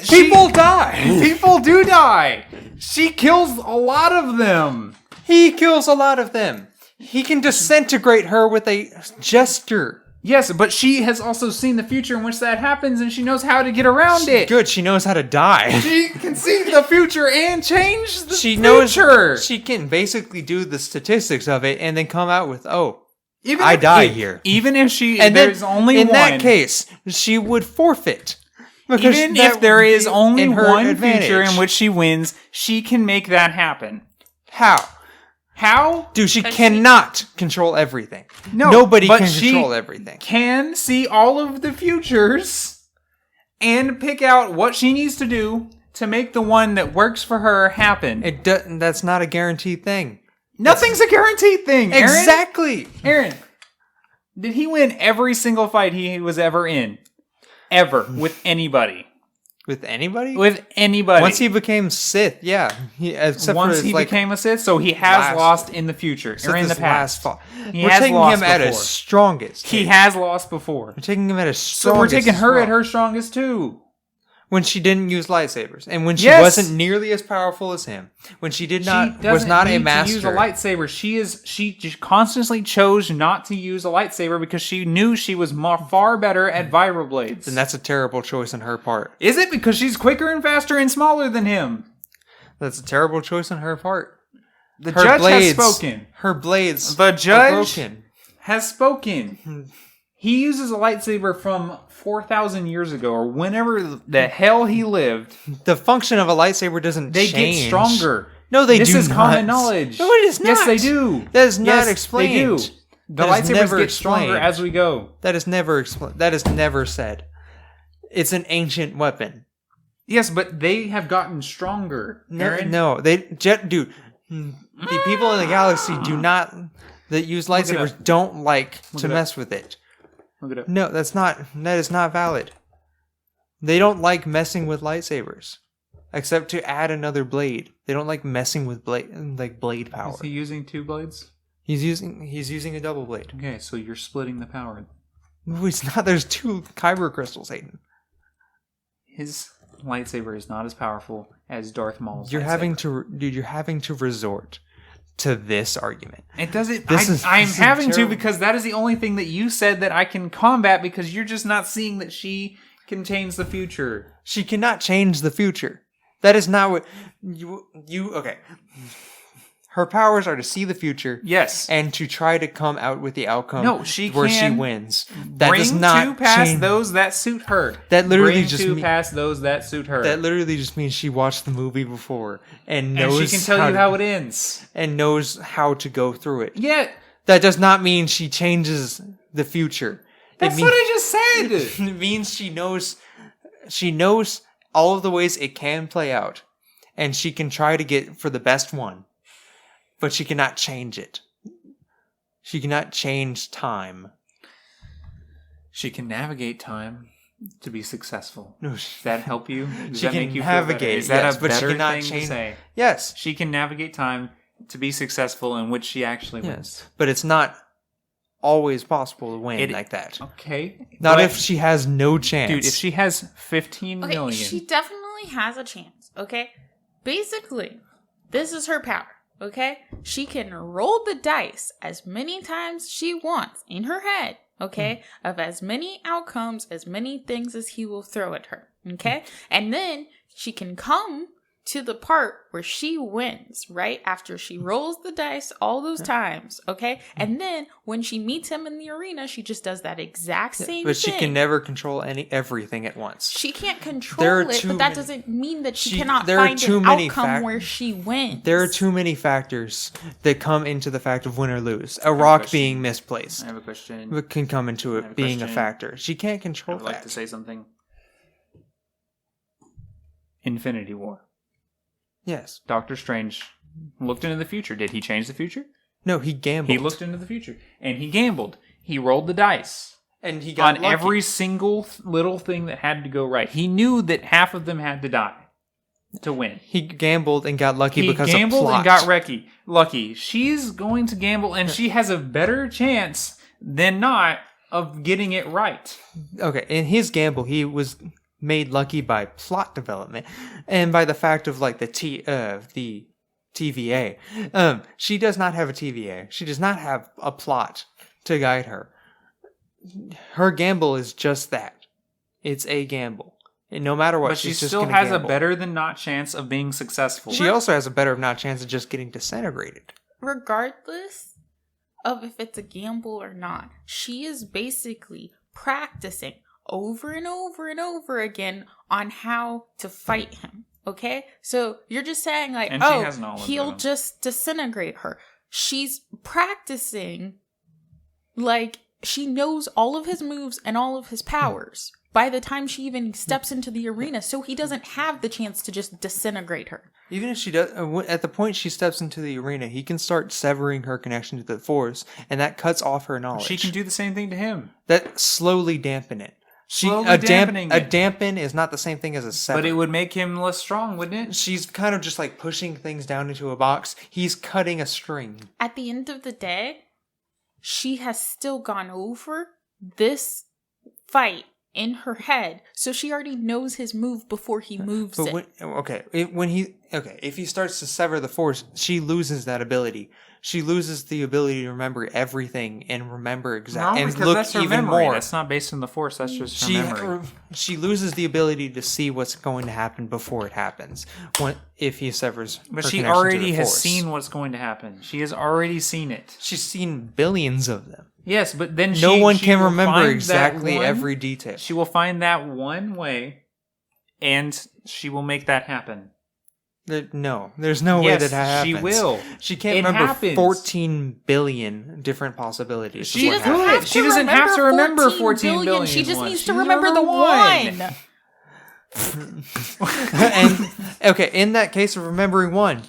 People die. People do die. She kills a lot of them. He kills a lot of them. He can disintegrate her with a gesture. Yes, but she has also seen the future in which that happens, and she knows how to get around it. Good. She knows how to die. She can see the future and change the She future. knows she can basically do the statistics of it and then come out with, Even I if- die here. Even if she, And there's then, only in one. that case, she would forfeit. Because Even that if there would is be only in her one advantage. future in which she wins, she can make that happen. How? How? Dude, she Because cannot control everything. No, Nobody but can she control everything. Can see all of the futures and pick out what she needs to do to make the one that works for her happen. That's not a guaranteed thing. Nothing's a guaranteed thing, Aaron. Exactly. Aaron, did he win every single fight he was ever in? Ever. With anybody? With anybody? With anybody. Once he became Sith, yeah. Once he became a Sith, so he has lost in the future, or in the past. He We're has taking lost him at his before. strongest. He has lost before. We're taking him at his So strongest. we're taking her as at well. her strongest too. When she didn't use lightsabers, and when she Yes. wasn't nearly as powerful as him, when she did not was not a master. To use a lightsaber. She just constantly chose not to use a lightsaber because she knew she was far better at vibroblades. Then that's a terrible choice on her part. Is it because she's quicker and faster and smaller than him? That's a terrible choice on her part. The Her judge blades, has spoken. Her blades. The are judge broken. has spoken. He uses a lightsaber from 4,000 years ago, or whenever the hell he lived. The function of a lightsaber doesn't They change. get stronger. No, they this do is not. common knowledge. No, it is not. Yes, they do. That is not Yes, explained. They do. The That is lightsabers never get stronger explained. as we go. That is never explained. That is never said. It's an ancient weapon. Yes, but they have gotten stronger. Aaron. No, dude. The people in the galaxy do not that use lightsabers don't like to mess with it. Look it up. No, that is not valid. They don't like messing with lightsabers, except to add another blade. They don't like messing with blade power. Is he using two blades? He's using a double blade. Okay, so you're splitting the power. No, it's not. There's two kyber crystals, Hayden. His lightsaber is not as powerful as Darth Maul's. You're lightsaber. having to resort to this argument. It doesn't. this I'm is having to terrible. because that is the only thing that you said that I can combat because you're just not seeing that she contains the future. She cannot change the future. That is not what you okay. Her powers are to see the future, Yes, and to try to come out with the outcome. No, she where can she wins. That bring does not to pass change. those that suit her. That literally bring just to mean- pass those that suit her. That literally just means she watched the movie before and knows and she can tell you how it ends. and knows how to go through it. Yeah, That does not mean she changes the future. that's what I just said. It means she knows all of the ways it can play out, and she can try to get for the best one, but she cannot change it. She cannot change time. She can navigate time to be successful. No, Does that help you? Does she that can make you navigate, feel better? Is that yes, a but she better cannot thing change- to say? Yes. She can navigate time to be successful, in which she actually wins. Yes. But it's not always possible to win like that. Okay. Not but- if she has no chance. Dude, if she has 15 Okay, million. she definitely has a chance. outcomes, okay? Basically, this is her power, okay? She can roll the dice as many times she wants in her head, okay? Of as many outcomes, as many things as he will throw at her, okay? And then she can come to the part where she wins, right? After she rolls the dice all those times, okay? And then when she meets him in the arena, she just does that exact same thing. But she can never control everything at once. She can't control it, but that doesn't mean that she cannot find an outcome where she wins. There are too many factors that come into the fact of win or lose. A rock being misplaced. I have a question. It can come into it being a factor. She can't control that. I would like to say something. Infinity War. Yes. Doctor Strange looked into the future. Did he change the future? No, he gambled. He looked into the future. And he gambled. He rolled the dice. And he got on lucky. Every single little thing that had to go right. He knew that half of them had to die to win. He gambled and got lucky because of plot. He gambled and got lucky. She's going to gamble, and she has a better chance than not of getting it right. Okay, in his gamble, he was made lucky by plot development and by the fact of like the TVA. She does not have a TVA. She does not have a plot to guide her. Her gamble is just that. It's a gamble. And no matter what, but she's she just still gonna has gamble. a better than not chance of being successful. She also has a better not chance of just getting disintegrated. Regardless of if it's a gamble or not, she is basically practicing over and over and over again on how to fight him. Okay? So you're just saying like, he'll just disintegrate her. She's practicing like she knows all of his moves and all of his powers by the time she even steps into the arena, so he doesn't have the chance to just disintegrate her. Even if she does, at the point she steps into the arena, he can start severing her connection to the Force, and that cuts off her knowledge. She can do the same thing to him. That slowly dampen it. A dampen is not the same thing as a sever. But it would make him less strong, wouldn't it? She's kind of just like pushing things down into a box. He's cutting a string. At the end of the day, she has still gone over this fight in her head, so she already knows his move before he moves it. If he starts to sever the Force, she loses that ability. She loses the ability to remember everything and remember exactly and look that's her even memory. more. That's not based on the Force. That's just her memory. She loses the ability to see what's going to happen before it happens. If he severs, but she already has seen what's going to happen. She has already seen it. She's seen billions of them. Yes, but then no one can remember exactly every detail. She will find that one way, and she will make that happen. No, there's no way that happens. She will. She can't remember 14 billion different possibilities. She doesn't have to remember 14 billion. She just needs to remember the one. And in that case of remembering one,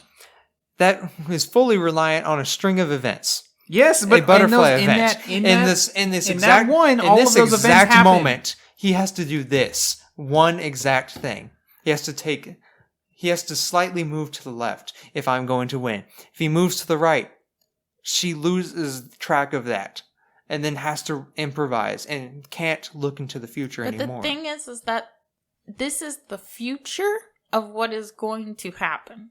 that is fully reliant on a string of events. Yes, but a butterfly event. In this exact moment, he has to do this one exact thing. He has to slightly move to the left if I'm going to win. If he moves to the right, she loses track of that and then has to improvise and can't look into the future anymore. But the thing is that this is the future of what is going to happen.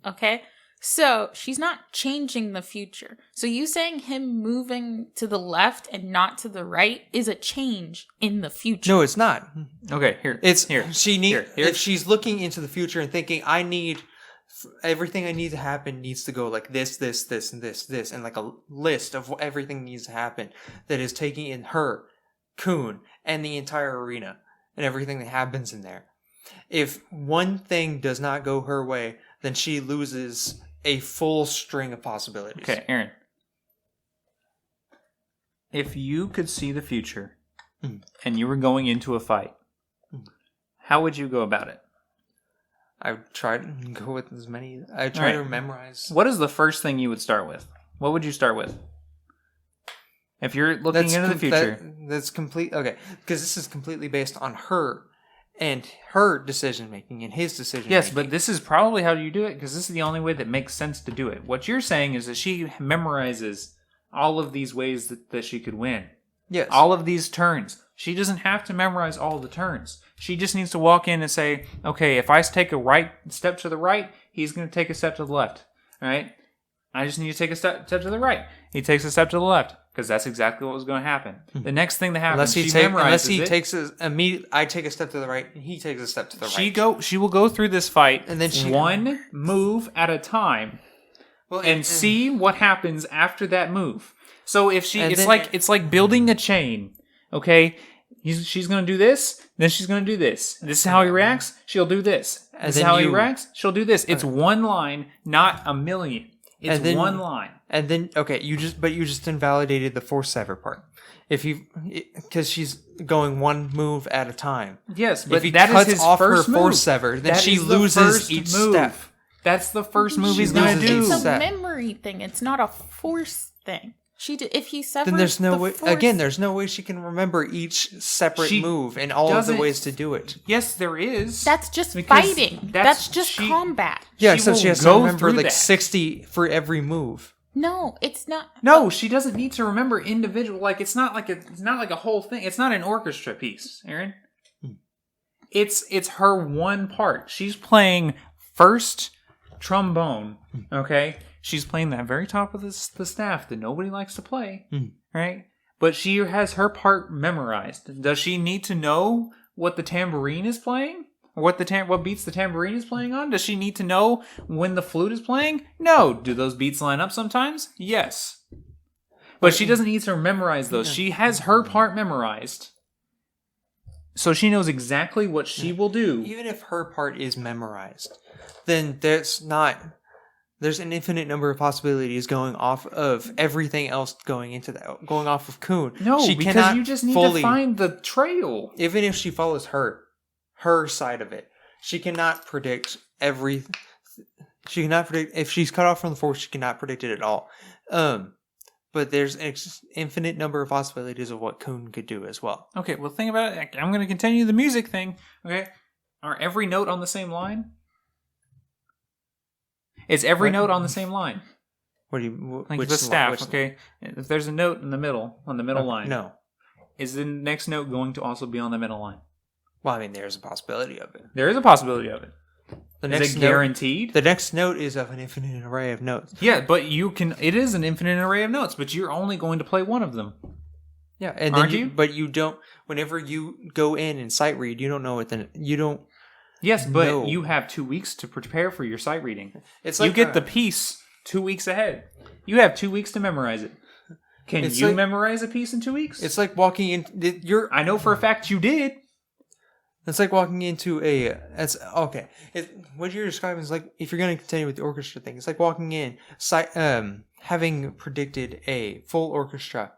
Okay? So she's not changing the future. So you saying him moving to the left and not to the right is a change in the future. No, it's not. Okay, here. If she's looking into the future and thinking, everything I need to happen needs to go like this, and this, and like a list of everything needs to happen that is taking in her, Kun, and the entire arena and everything that happens in there. If one thing does not go her way, then she loses a full string of possibilities. Okay, Aaron. If you could see the future and you were going into a fight, how would you go about it? I would try to go with as many. I try to memorize. What is the first thing you would start with? What would you start with? If you're looking into the future. That's complete. Okay, because this is completely based on her. And her decision-making and his decision-making. Yes, but this is probably how you do it, because this is the only way that makes sense to do it. What you're saying is that she memorizes all of these ways that she could win. Yes. All of these turns. She doesn't have to memorize all the turns. She just needs to walk in and say, okay, if I take a right step to the right, he's going to take a step to the left. All right? I just need to take a step to the right. He takes a step to the left because that's exactly what was going to happen. The next thing that happens, unless he takes I take a step to the right and he takes a step to the right. She will go through this fight and then one move at a time, and see what happens after that move. So if it's like building a chain. Okay, she's going to do this, then she's going to do this. This is how he reacts. She'll do this. This is how he reacts. She'll do this. It's one line, not a million. It's one line. And then you just invalidated the force sever part. Because she's going one move at a time. Yes, but if he that cuts is his off first her move. force sever, then that she loses each move. step. That's the first move he's going to do. It's a memory thing. It's not a force thing. If he severs, then there's no way. force, Again, there's no way she can remember each separate move and all of the ways to do it. Yes, there is. That's just fighting. That's just combat. Yeah, except she has to remember like 60 for every move. No, it's not. No, she doesn't need to remember individual. Like it's not like a whole thing. It's not an orchestra piece, Aaron. It's her one part. She's playing first trombone. Okay. She's playing that very top of the staff that nobody likes to play, right? But she has her part memorized. Does she need to know what the tambourine is playing? Or what beats the tambourine is playing on? Does she need to know when the flute is playing? No. Do those beats line up sometimes? Yes. But she doesn't need to memorize those. She has her part memorized. So she knows exactly what she will do. Even if her part is memorized, then there's an infinite number of possibilities going off of everything else going off of Kun. No, because you just need to find the trail. Even if she follows her side of it, she cannot predict she cannot predict if she's cut off from the force. She cannot predict it at all. But there's an infinite number of possibilities of what Kun could do as well. Okay, well, think about it. I'm going to continue the music thing. Okay, are every note on the same line? Is every note on the same line? What do you? Like the staff, okay? If there's a note in the middle, on the middle line. No. Is the next note going to also be on the middle line? Well, I mean, there's a possibility of it. There is a possibility of it. Is it guaranteed? The next note is of an infinite array of notes. Yeah, but it is an infinite array of notes, but you're only going to play one of them. Yeah, and Aren't then you? But you don't, whenever you go in and sight read, you don't know what you don't. Yes, but you have 2 weeks to prepare for your sight reading. It's like you get the piece 2 weeks ahead. You have 2 weeks to memorize it. Can you memorize a piece in 2 weeks? It's like walking in. I know for a fact you did. It's like walking into what you're describing is like, if you're going to continue with the orchestra thing, it's like walking in, having predicted a full orchestra.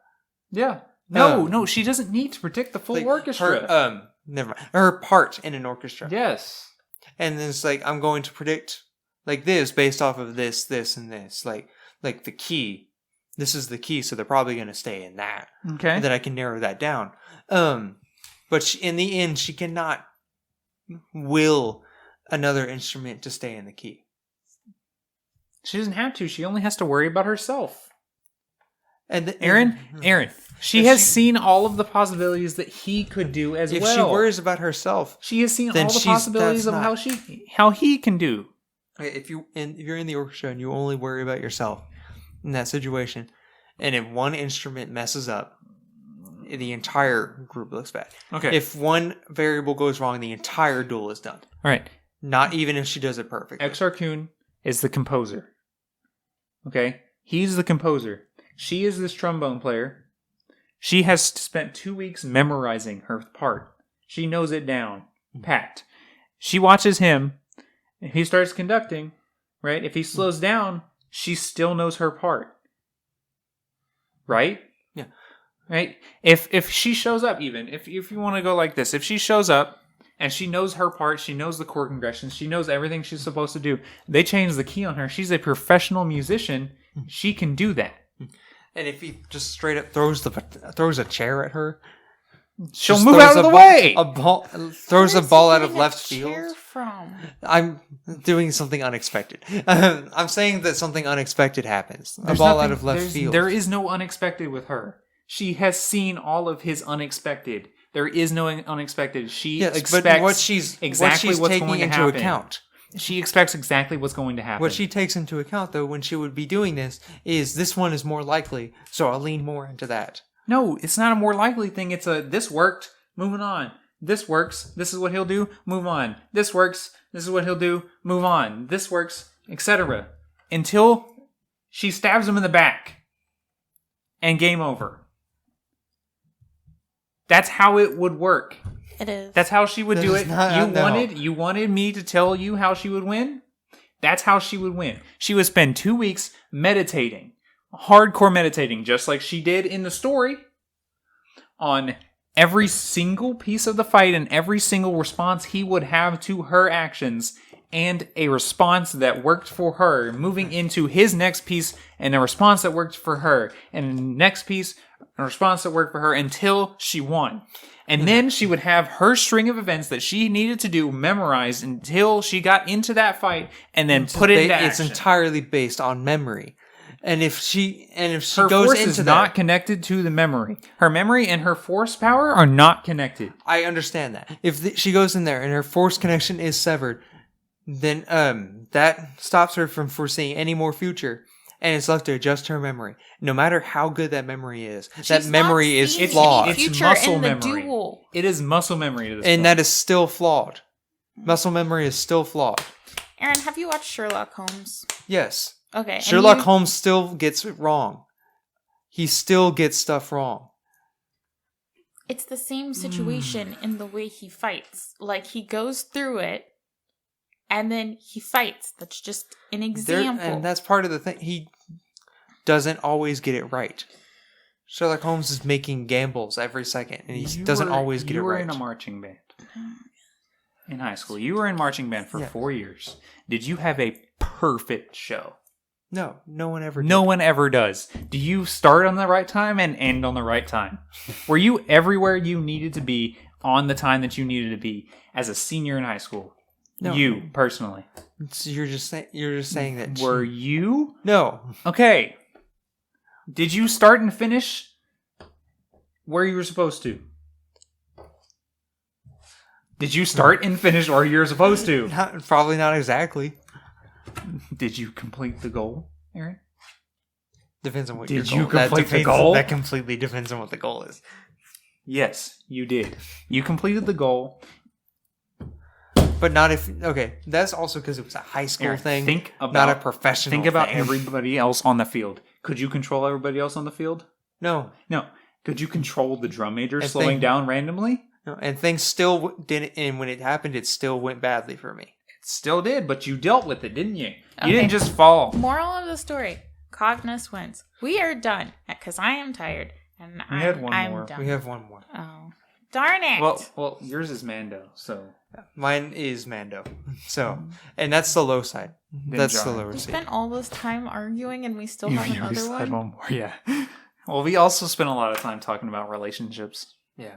Yeah. No, she doesn't need to predict the full orchestra. Never mind. Her part in an orchestra. Yes. And then it's like, I'm going to predict like this based off of this, this, and this. Like the key. This is the key, so they're probably going to stay in that. Okay. And then I can narrow that down. But in the end, she cannot will another instrument to stay in the key. She doesn't have to. She only has to worry about herself. And Aaron, she has seen all of the possibilities that he could do as well. If she worries about herself, she has seen all the possibilities of how he can do. If you're in the orchestra and you only worry about yourself in that situation, and if one instrument messes up, the entire group looks bad. Okay. If one variable goes wrong, the entire duel is done. All right. Not even if she does it perfectly. Exar Kun is the composer. Okay? He's the composer. She is this trombone player. She has spent 2 weeks memorizing her part. She knows it down. Pat. She watches him. If he starts conducting, right? If he slows down, she still knows her part. Right? Yeah. Right? If she shows up even, if you want to go like this, if she shows up and she knows her part, she knows the chord progressions, she knows everything she's supposed to do, they change the key on her, she's a professional musician, she can do that. And if he just straight up throws a chair at her, she'll move out of the way. Throws a ball out of left field. Chair from? I'm doing something unexpected. I'm saying that something unexpected happens. A ball out of left field. There is no unexpected with her. She has seen all of his unexpected. There is no unexpected. She Yes, expects but what she's exactly what's taking going to into happen. account. She expects exactly what's going to happen. What she takes into account, though, when she would be doing this one is more likely, so I'll lean more into that. No, it's not a more likely thing. It's a, this worked, moving on. This works, this is what he'll do, move on. This works, this is what he'll do, move on. This works, etc. Until she stabs him in the back. And game over. That's how it would work. It is. That's how she would do it. No. You wanted me to tell you how she would win? That's how she would win. She would spend 2 weeks meditating. Hardcore meditating, just like she did in the story. On every single piece of the fight and every single response he would have to her actions. And a response that worked for her. Moving into his next piece and a response that worked for her. And next piece, a response that worked for her until she won. And then she would have her string of events that she needed to do memorized until she got into that fight and then put it into It's action. entirely based on memory. And if she Her goes force into is that, not connected to the memory. Her memory and her force power are not connected. I understand that. If she goes in there and her force connection is severed, then that stops her from foreseeing any more future. And it's left to adjust her memory. No matter how good that memory is, that memory is flawed. It's Future muscle in the memory. duel. It is muscle memory to this And point. that is still flawed. Muscle memory is still flawed. Aaron, have you watched Sherlock Holmes? Yes. Okay. and Sherlock you- Holmes still gets it wrong. He still gets stuff wrong. It's the same situation in the way he fights. Like, he goes through it, and then he fights. That's just an example. And that's part of the thing. He doesn't always get it right. Sherlock Holmes is making gambles every second, and he doesn't always get it right. You were in a marching band in high school. You were in marching band for 4 years. Did you have a perfect show? No one ever did. No one ever does. Do you start on the right time and end on the right time? Were you everywhere you needed to be on the time that you needed to be as a senior in high school? No. You, personally. So you're just saying that. Were you? No. Okay. Did you start and finish where you were supposed to? Did you start and finish where you were supposed to? Probably not exactly. Did you complete the goal, Aaron? Depends on what Did your you goal. complete the goal? That completely depends on what the goal is. Yes, you did. You completed the goal. But not if... Okay, that's also because it was a high school Aaron, thing, think about, not a professional Think about thing. everybody else on the field. Could you control everybody else on the field? No. Could you control the drum major And slowing down randomly? No, and things still didn't... And when it happened, it still went badly for me. It still did, but you dealt with it, didn't you? You Okay. didn't just fall. Moral of the story: Cognus wins. We are done because I am tired and We had one I'm more. done. We have one more. Oh, darn it! Well, yours is Mando, so Mine is Mando. So, and that's the low side. That's the Djarin. lower we side. spent all this time arguing and we still have we another still had one. one more. Yeah. Well, we also spent a lot of time talking about relationships. Yeah.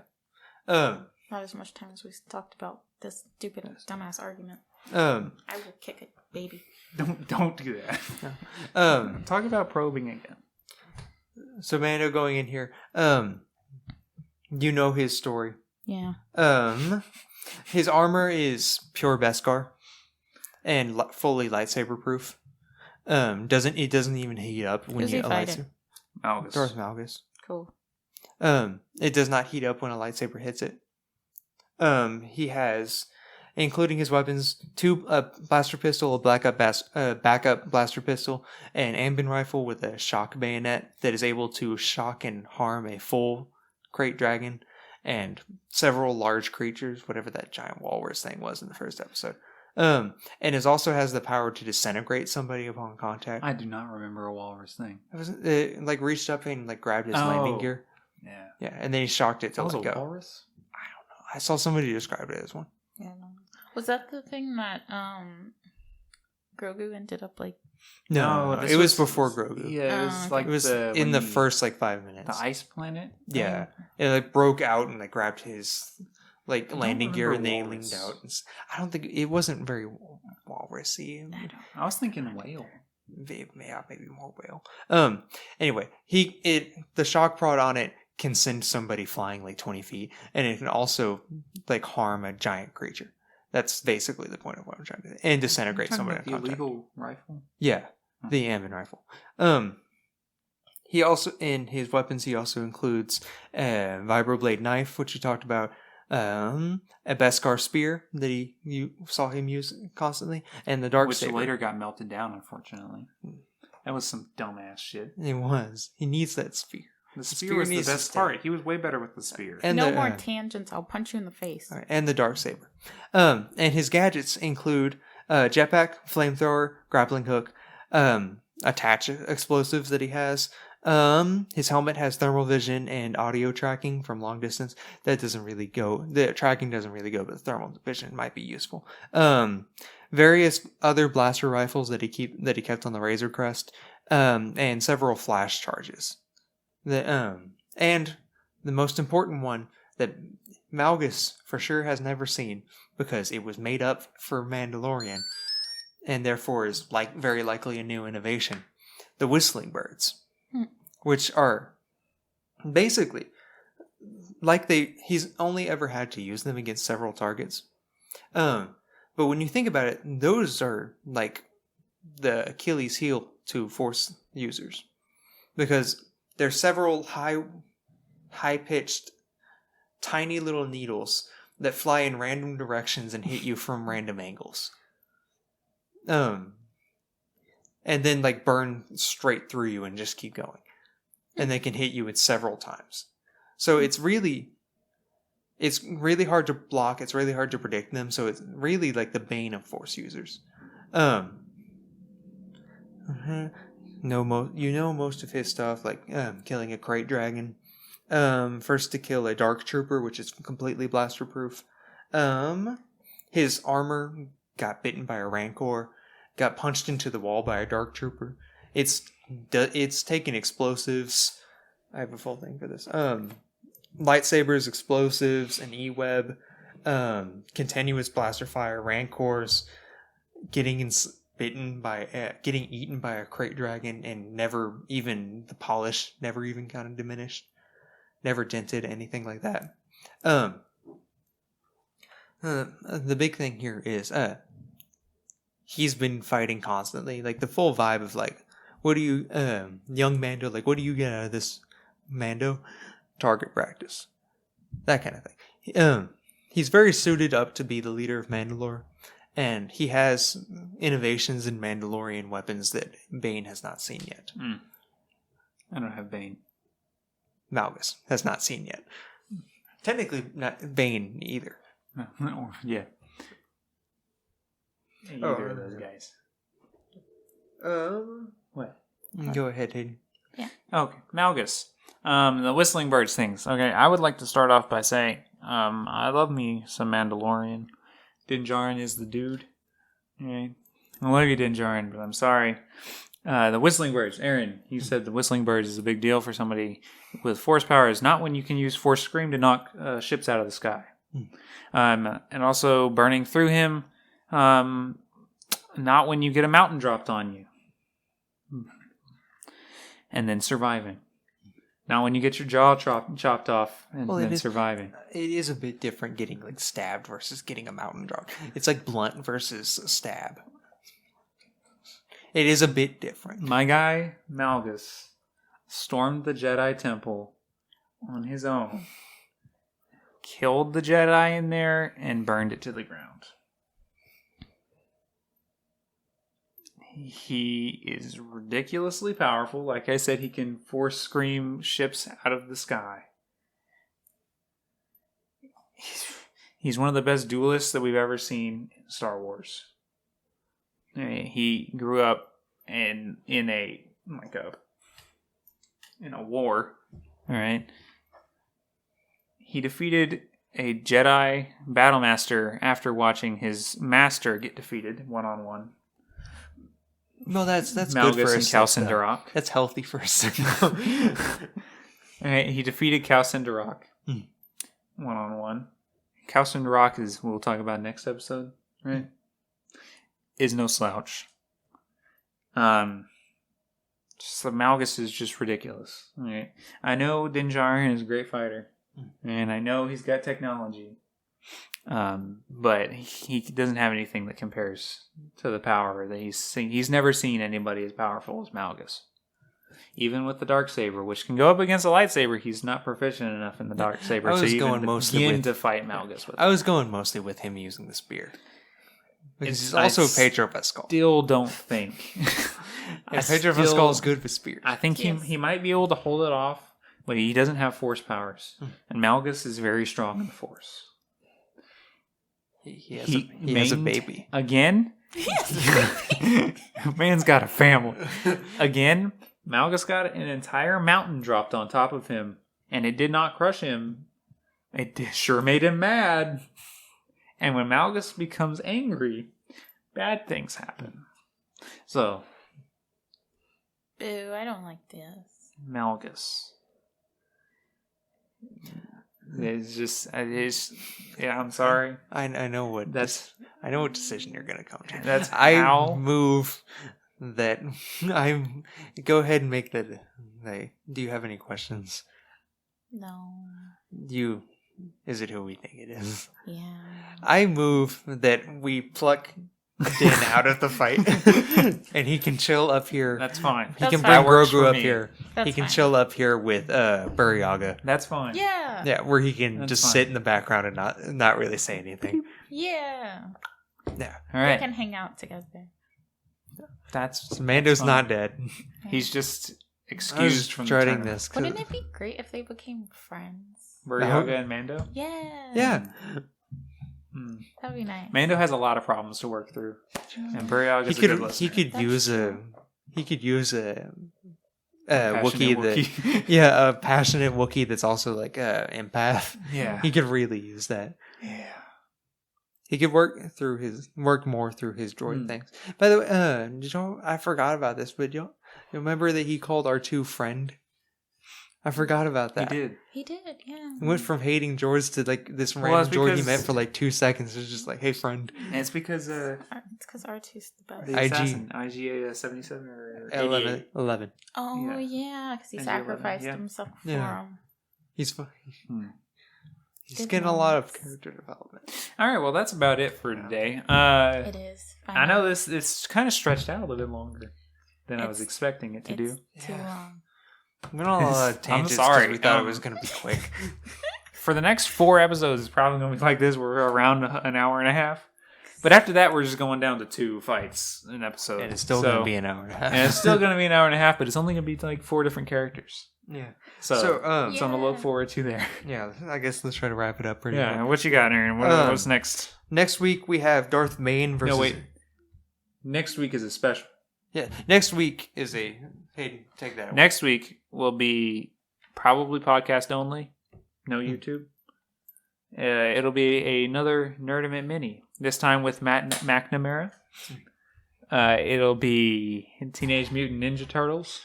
Not as much time as we talked about this stupid dumbass argument. I will kick a baby. Don't do that. Talk about probing again. So Mando going in here. You know his story. Yeah. His armor is pure Beskar and fully lightsaber proof. It doesn't even heat up when Who's you he fighting? Malgus. Darth Malgus. Cool. It does not heat up when a lightsaber hits it. He has, including his weapons, a blaster pistol, a backup blaster pistol, an ambient rifle with a shock bayonet that is able to shock and harm a full crate dragon, and several large creatures, whatever that giant walrus thing was in the first episode. And it also has the power to disintegrate somebody upon contact. I do not remember a walrus thing. It was like reached up and like grabbed his landing gear. Yeah. Yeah, and then he shocked it to That was let a go. walrus? I saw somebody describe it as one. Yeah. No. Was that the thing that Grogu ended up like? No, this it was before Grogu. Yeah, it was okay. like It was in the first like 5 minutes. the ice planet. Yeah, it like broke out and like grabbed his like don't landing gear and remember then he leaned walrus. out. I don't think it wasn't very walrusy. I was thinking whale. Maybe more whale. Anyway, the shock prod on it can send somebody flying like 20 feet, and it can also like harm a giant creature. That's basically the point of what I'm trying to do. And disintegrate somebody. The illegal rifle? Yeah, the Ammon rifle. He also, in his weapons, he also includes a vibroblade knife, which you talked about, a Beskar spear that you saw him use constantly, and the dark saber. Which later got melted down, unfortunately. That was some dumbass shit. It was. He needs that spear. The spear was the best part. He was way better with the spear. And no more tangents. I'll punch you in the face. Right, and the dark saber. And his gadgets include jetpack, flamethrower, grappling hook, attach explosives that he has. His helmet has thermal vision and audio tracking from long distance. That doesn't really go. The tracking doesn't really go, but the thermal vision might be useful. Various other blaster rifles that he kept on the Razor Crest, and several flash charges. And the most important one that Malgus for sure has never seen, because it was made up for Mandalorian, and therefore is very likely a new innovation: the whistling birds, which are basically he's only ever had to use them against several targets. But when you think about it, those are like the Achilles heel to Force users, because there's several high-pitched, tiny little needles that fly in random directions and hit you from random angles. And then like burn straight through you and just keep going. And they can hit you at several times. So it's really hard to block. It's really hard to predict them. So it's really like the bane of Force users. Most of his stuff, like killing a crate dragon. First to kill a dark trooper, which is completely blaster proof. His armor got bitten by a rancor, got punched into the wall by a dark trooper. It's taken explosives. I have a full thing for this. Lightsabers, explosives, an E-web, continuous blaster fire, rancors, getting eaten by a crate dragon, and the polish never even kind of diminished, never dented, anything like that. The big thing here is he's been fighting constantly, like the full vibe of like, what do you young Mando, like what do you get out of this, Mando? Target practice, that kind of thing. He's very suited up to be the leader of Mandalore. And he has innovations in Mandalorian weapons that Bane has not seen yet. I don't have Bane. Malgus has not seen yet. Technically, not Bane either. Yeah. Either of those guys. What? Go ahead, Hayden. Yeah. Okay, Malgus. The whistling birds things. Okay, I would like to start off by saying, I love me some Mandalorian. Djarin is the dude. Okay. I love you, Djarin, but I'm sorry. The whistling birds. Aaron, you said the whistling birds is a big deal for somebody with force power. Is not when you can use force scream to knock ships out of the sky. And also burning through him. Not when you get a mountain dropped on you. And then surviving. Not when you get your jaw chopped off and then surviving. It is a bit different getting like stabbed versus getting a mountain dropped. It's like blunt versus stab. It is a bit different. My guy, Malgus, stormed the Jedi Temple on his own. Killed the Jedi in there and burned it to the ground. He is ridiculously powerful. Like I said, he can force scream ships out of the sky. He's one of the best duelists that we've ever seen in Star Wars. He grew up in a war. All right. He defeated a Jedi Battlemaster after watching his master get defeated one-on-one. No, that's Malgus good for and Cal Syndurak. That's healthy for a second. Alright, he defeated Cal Syndurak one-on-one. Cal Syndurak is, we'll talk about next episode, right? Is no slouch. Just the Malgus is just ridiculous. Right? I know Djarin is a great fighter, and I know he's got technology, but he doesn't have anything that compares to the power that he's seen. He's never seen anybody as powerful as Malgus. Even with the Darksaber, which can go up against a lightsaber, he's not proficient enough in the Darksaber to even begin to fight Malgus with. I was going mostly with him using the spear. Because he's also Pedro Pascal. Still don't think. Pedro Pascal is good with spears. I think he might be able to hold it off, but he doesn't have force powers. And Malgus is very strong in the force. He has a baby. Again? Man's got a family. Again, Malgus got an entire mountain dropped on top of him, and it did not crush him. It sure made him mad. And when Malgus becomes angry, bad things happen. So, boo, I don't like this. Malgus. I'm sorry. I know what decision you're gonna come to. I move that go ahead and make that. Do you have any questions? No. Is it who we think it is? Yeah. I move that we pluck Din out of the fight, and he can chill up here. That's fine. He can bring Grogu up here. He can chill up here with Buryaga. That's fine. Yeah. Yeah, where he can just sit in the background and not really say anything. Yeah. Yeah. All right. They can hang out together. Mando's not dead. He's just excused from dreading this. Wouldn't it be great if they became friends? Buryaga and Mando? Yeah. Yeah. That'd be nice. Mando has a lot of problems to work through, and Buryaga's a good listener. He could use a Wookiee Wookiee. a passionate Wookiee that's also like empath. Yeah. He could really use that. Yeah. He could work more through his droid things. By the way, I forgot about this, but you remember that he called R2 friend? I forgot about that. He did, yeah. He went from hating droids to like this random droid he met for like 2 seconds. It was just like, hey, friend. And it's because R2's the best. The assassin, IG 77 or 11. Oh yeah, because he sacrificed himself for him. He's fine. He's getting a lot of character development. All right, well, that's about it for today. It is. Finally. I know it's kind of stretched out a little bit longer than I was expecting it to do. Too long. We went on a lot of tangents. I'm sorry. We thought it was going to be quick. For the next 4 episodes, it's probably going to be like this. We're around an hour and a half. But after that, we're just going down to 2 fights an episode. And it's still going to be an hour and a half. And it's still going to be an hour and a half, but it's only going to be like 4 different characters. Yeah. So I'm going to look forward to there. Yeah, I guess let's try to wrap it up pretty quick. well. What you got, Aaron? What's next? Next week, we have Darth Main versus... No, wait. Next week is a special. Yeah, next week is a... Hayden, take that away. Next week will be probably podcast only. No YouTube. It'll be another Nerdiment Mini. This time with Matt McNamara. It'll be Teenage Mutant Ninja Turtles.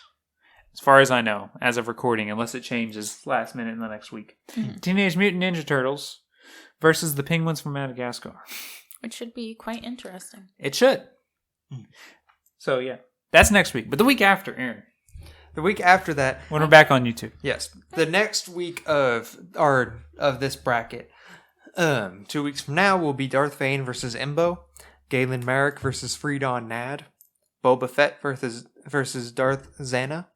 As far as I know, as of recording, unless it changes last minute in the next week. Mm-hmm. Teenage Mutant Ninja Turtles versus the Penguins from Madagascar. Which should be quite interesting. It should. So, yeah. That's next week. But the week after, Aaron. The week after that... When we're back on YouTube. Yes. The next week of this bracket, 2 weeks from now, will be Darth Vane versus Embo, Galen Marek versus Freedon Nad, Boba Fett versus Darth Zana,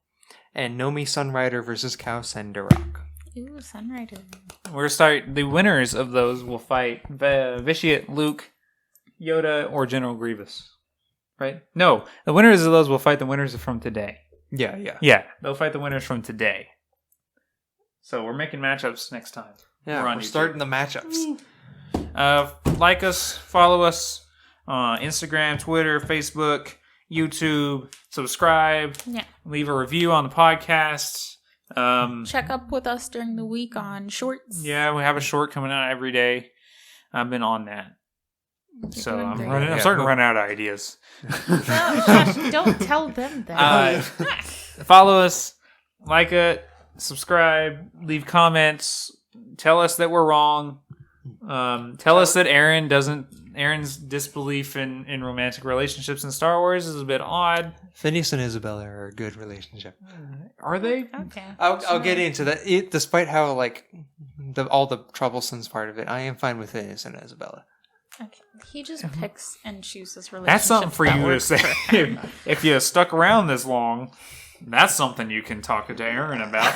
and Nomi Sunrider versus Khao Sendarak. Ooh, Sunrider. We're going to start... The winners of those will fight Vitiate, Luke, Yoda, or General Grievous. Right? No, the winners of those will fight the winners from today. Yeah, they'll fight the winners from today. So we're making matchups next time. Yeah, we're starting the matchups. Like us, follow us on Instagram, Twitter, Facebook, YouTube. Subscribe. Yeah. Leave a review on the podcast. Check up with us during the week on shorts. Yeah, we have a short coming out every day. I've been on that. So I'm starting to run out of ideas. No, Josh, don't tell them that. Follow us, like it, subscribe, leave comments, tell us that we're wrong. Tell us that Aaron's disbelief in romantic relationships in Star Wars is a bit odd. Phineas and Isabella are a good relationship. Are they? Okay. I'll get into that. Despite how all the troublesome part of it, I am fine with Phineas and Isabella. Okay. He just picks and chooses relationships. That's something for that you to work say. for him. If you stuck around this long, that's something you can talk to Aaron about.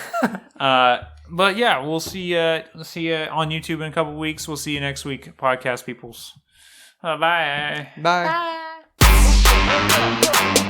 But yeah, we'll see you on YouTube in a couple weeks. We'll see you next week, podcast peoples. Bye. Bye. Bye.